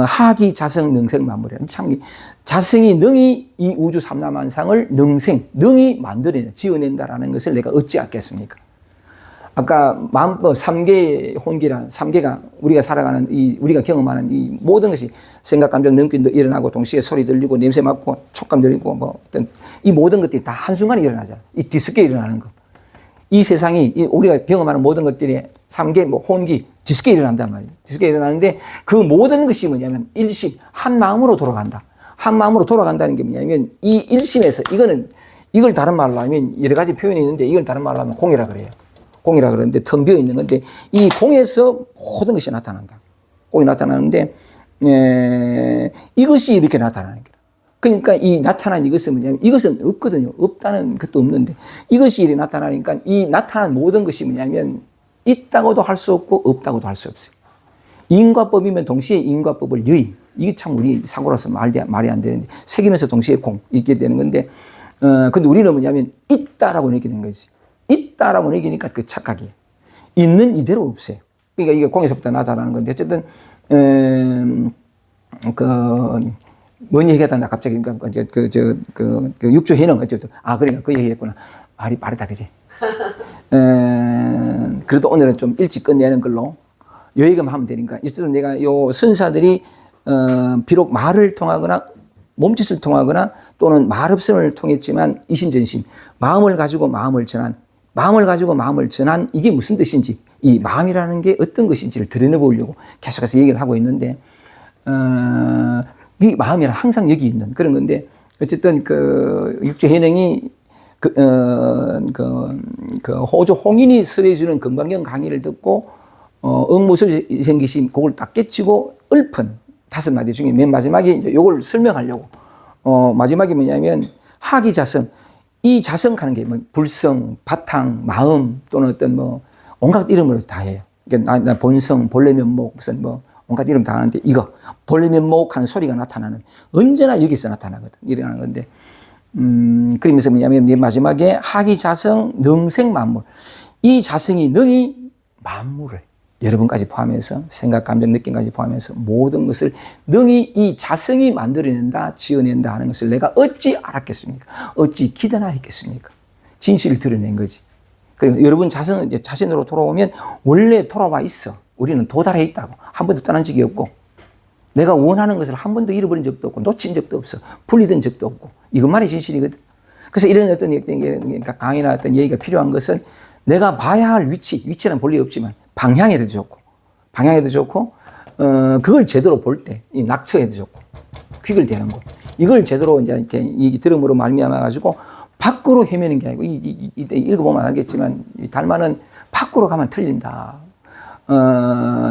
하기 자성 능생만무이라. 참 자성이 능히 이 우주 삼라만상을 능히 만들어낸다, 지어낸다라는 것을 내가 어찌 알겠습니까? 아까 마음법 3개의 혼기란 3개가 우리가 살아가는 우리가 경험하는 이 모든 것이 생각, 감정, 느낌도 일어나고 동시에 소리 들리고 냄새 맡고 촉감 들리고 뭐 어떤 이 모든 것들이 다 한순간에 일어나잖아. 이 뒤섞여 일어나는 거. 이 세상이 우리가 경험하는 모든 것들이 삼계, 뭐 혼기, 뒤섞여 일어난단 말이에요. 뒤섞여 일어나는데 그 모든 것이 뭐냐면 일심, 한 마음으로 돌아간다. 한 마음으로 돌아간다는 게 뭐냐면 이 일심에서 이걸 다른 말로 하면 여러 가지 표현이 있는데 이걸 다른 말로 하면 공이라 그래요. 공이라 그러는데 텅 비어 있는 건데 이 공에서 모든 것이 나타난다. 공이 나타나는데 이것이 이렇게 나타나는 거예요. 그러니까 이 나타난 이것은 뭐냐면 이것은 없거든요. 없다는 것도 없는데 이것이 이렇게 나타나니까 이 나타난 모든 것이 뭐냐면 있다고도 할 수 없고 없다고도 할 수 없어요. 인과법이면 동시에 인과법을 여임. 이게 참 우리 사고라서 말이 안 되는데 새기면서 동시에 공 있게 되는 건데 근데 우리는 뭐냐면 있다라고 느끼는 거지. 있다라고 느끼니까 그 착각이에요. 있는 이대로 없어요. 그러니까 이게 공에서부터 나타나는 건데 어쨌든 뭔 얘기하다 나 갑자기 그 육조 해능 어쨌든 그러니까 그 얘기했구나. 말이 빠르다 그지? 그래도 오늘은 좀 일찍 끝내는 걸로 요 얘기만 하면 되니까 어쨌든 내가 요 선사들이 비록 말을 통하거나 몸짓을 통하거나 또는 말없음을 통했지만 이심전심 마음을 가지고 마음을 전한 이게 무슨 뜻인지 이 마음이라는 게 어떤 것인지를 드러내보려고 계속해서 얘기를 하고 있는데 이 마음이란 항상 여기 있는 그런 건데 어쨌든 그 육조 해능이 호조 홍인이 설해주는 금강경 강의를 듣고 억무설이 생기신 그걸 딱 깨치고 읊은 5마디 중에 맨 마지막에 이제 요걸 설명하려고 마지막에 뭐냐면 하기자성 이 자성하는 게 뭐 불성, 바탕, 마음 또는 어떤 뭐 온갖 이름으로 다 해요. 그러니까 나 본성, 본래면목 무슨 뭐 온갖 이름 다 하는데 이거 본래면목하는 소리가 나타나는 언제나 여기서 나타나거든. 일어나는 건데 그러면서 뭐냐면 맨 마지막에 하기자성 능생만물 이 자성이 능히 만물을 여러분까지 포함해서 생각, 감정, 느낌까지 포함해서 모든 것을 능히 이 자성이 만들어낸다, 지어낸다 하는 것을 내가 어찌 알았겠습니까? 어찌 기대나 했겠습니까? 진실을 드러낸 거지. 그리고 여러분 자신으로 돌아오면 원래 돌아와 있어. 우리는 도달해 있다고. 한 번도 떠난 적이 없고 내가 원하는 것을 한 번도 잃어버린 적도 없고 놓친 적도 없어. 풀리던 적도 없고 이것만이 진실이거든. 그래서 이런 어떤 강의나 어떤 얘기가 필요한 것은 내가 봐야 할 위치는 볼 리 없지만 방향에도 좋고 그걸 제대로 볼 때 이 낙처에도 좋고 퀵을 대는 거 이걸 제대로 이제 이렇게 이 들음으로 말미암아 가지고 밖으로 헤매는 게 아니고 이때 읽어보면 알겠지만 이 달마는 밖으로 가면 틀린다.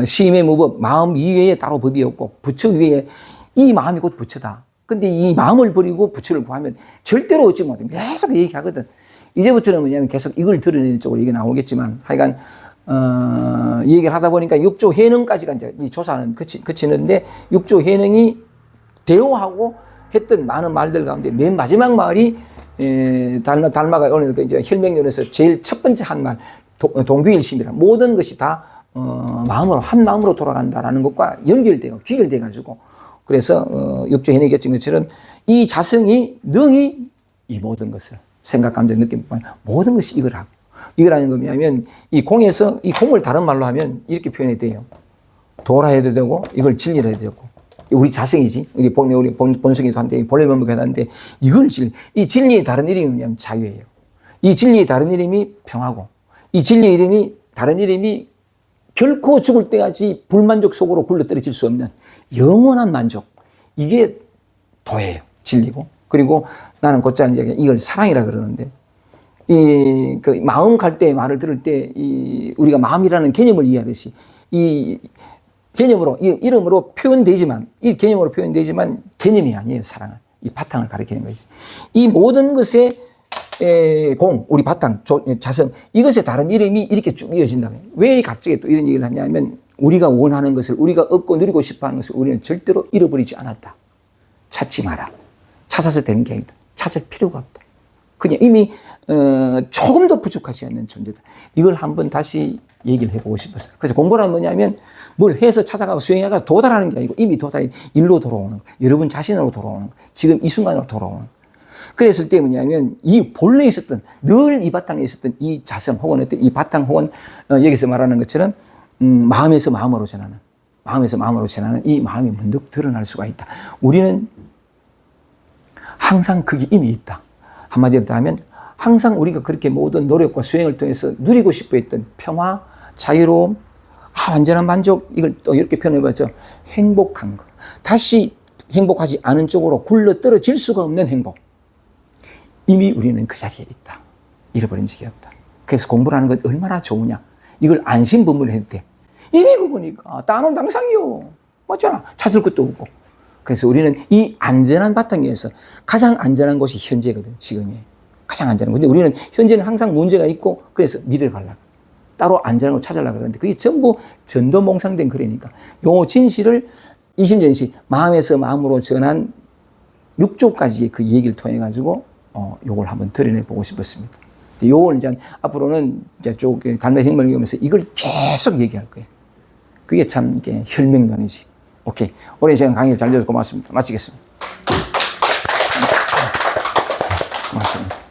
시임의 무법 마음 이외에 따로 법이 없고 부처 위에 이 마음이 곧 부처다. 근데 이 마음을 버리고 부처를 구하면 절대로 얻지 못해. 계속 얘기하거든. 이제부터는 뭐냐면 계속 이걸 드러내는 쪽으로 얘기 나오겠지만 하여간 얘기를 하다 보니까 육조 해능까지가 이제 이 조사는 그치는데 육조 해능이 대오하고 했던 많은 말들 가운데 맨 마지막 말이 달마가 오늘 이제 혈맹론에서 제일 첫 번째 한 말 동규일심이라 모든 것이 다 마음으로 한 마음으로 돌아간다라는 것과 연결되고 귀결돼 가지고 그래서 육조 해능이 겠친 것처럼 이 자성이 능히 이 모든 것을 생각, 감정, 느낌 모든 것이 이거라는 거 뭐냐면 이 공에서 이 공을 다른 말로 하면 이렇게 표현이 돼요. 도라 해도 되고 이걸 진리라 해도 되고 우리 자성이지 우리 본성이도 한데 본래면목이 한데 이 진리의 다른 이름이 뭐냐면 자유예요. 이 진리의 다른 이름이 평화고 이 진리의 이름이 다른 이름이 결코 죽을 때까지 불만족 속으로 굴러떨어질 수 없는 영원한 만족 이게 도예요. 진리고 그리고 나는 곧잘 이걸 사랑이라 그러는데 그 마음 갈 때 말을 들을 때 우리가 마음이라는 개념을 이해하듯이 이 개념으로 이름으로 표현되지만 이 개념으로 표현되지만 개념이 아니에요. 사랑은 이 바탕을 가리키는 것이지. 이 모든 것의 우리 바탕 자성 이것의 다른 이름이 이렇게 쭉 이어진다면 왜 갑자기 또 이런 얘기를 하냐면 우리가 원하는 것을 우리가 얻고 누리고 싶어하는 것을 우리는 절대로 잃어버리지 않았다. 찾지 마라. 찾아서 되는 게 아니다. 찾을 필요가 없다. 그냥 이미 조금 더 부족하지 않는 존재다. 이걸 한번 다시 얘기를 해보고 싶었어요. 그래서 공부란 뭐냐면 뭘 해서 찾아가고 수행해가 도달하는 게 아니고 이미 도달이 일로 돌아오는 거. 여러분 자신으로 돌아오는 거. 지금 이 순간으로 돌아오는 거. 그랬을 때 뭐냐면 이 본래 있었던 늘 이 바탕에 있었던 이 자성 혹은 어떤 이 바탕 혹은 여기서 말하는 것처럼 마음에서 마음으로 전하는 이 마음이 문득 드러날 수가 있다. 우리는 항상 그게 이미 있다. 한마디로 하면 항상 우리가 그렇게 모든 노력과 수행을 통해서 누리고 싶어 했던 평화, 자유로움, 완전한 만족, 이걸 또 이렇게 표현해봤죠. 행복한 거. 다시 행복하지 않은 쪽으로 굴러 떨어질 수가 없는 행복. 이미 우리는 그 자리에 있다. 잃어버린 적이 없다. 그래서 공부를 하는 건 얼마나 좋으냐. 이걸 안심범을 해도 돼. 이미 그거니까 따놓은 당상이요. 맞잖아. 찾을 것도 없고. 그래서 우리는 이 안전한 바탕에서 가장 안전한 곳이 현재거든. 지금이. 가장 안전한 곳. 근데 우리는 현재는 항상 문제가 있고 그래서 미래를 가려고. 따로 안전한 걸 찾으려고 그러는데 그게 전부 전도몽상된 거라니까. 요 진실을 이심전시 마음에서 마음으로 전한 6조까지의 그 얘기를 통해 가지고 요걸 한번 드러내 보고 싶었습니다. 요걸 이제 앞으로는 이제 쭉 단매 혁명을 겪으면서 이걸 계속 얘기할 거예요. 그게 참 이게 혈명론이지. 오케이. 오랜 시간 강의를 잘 들어서 고맙습니다. 마치겠습니다. 고맙습니다.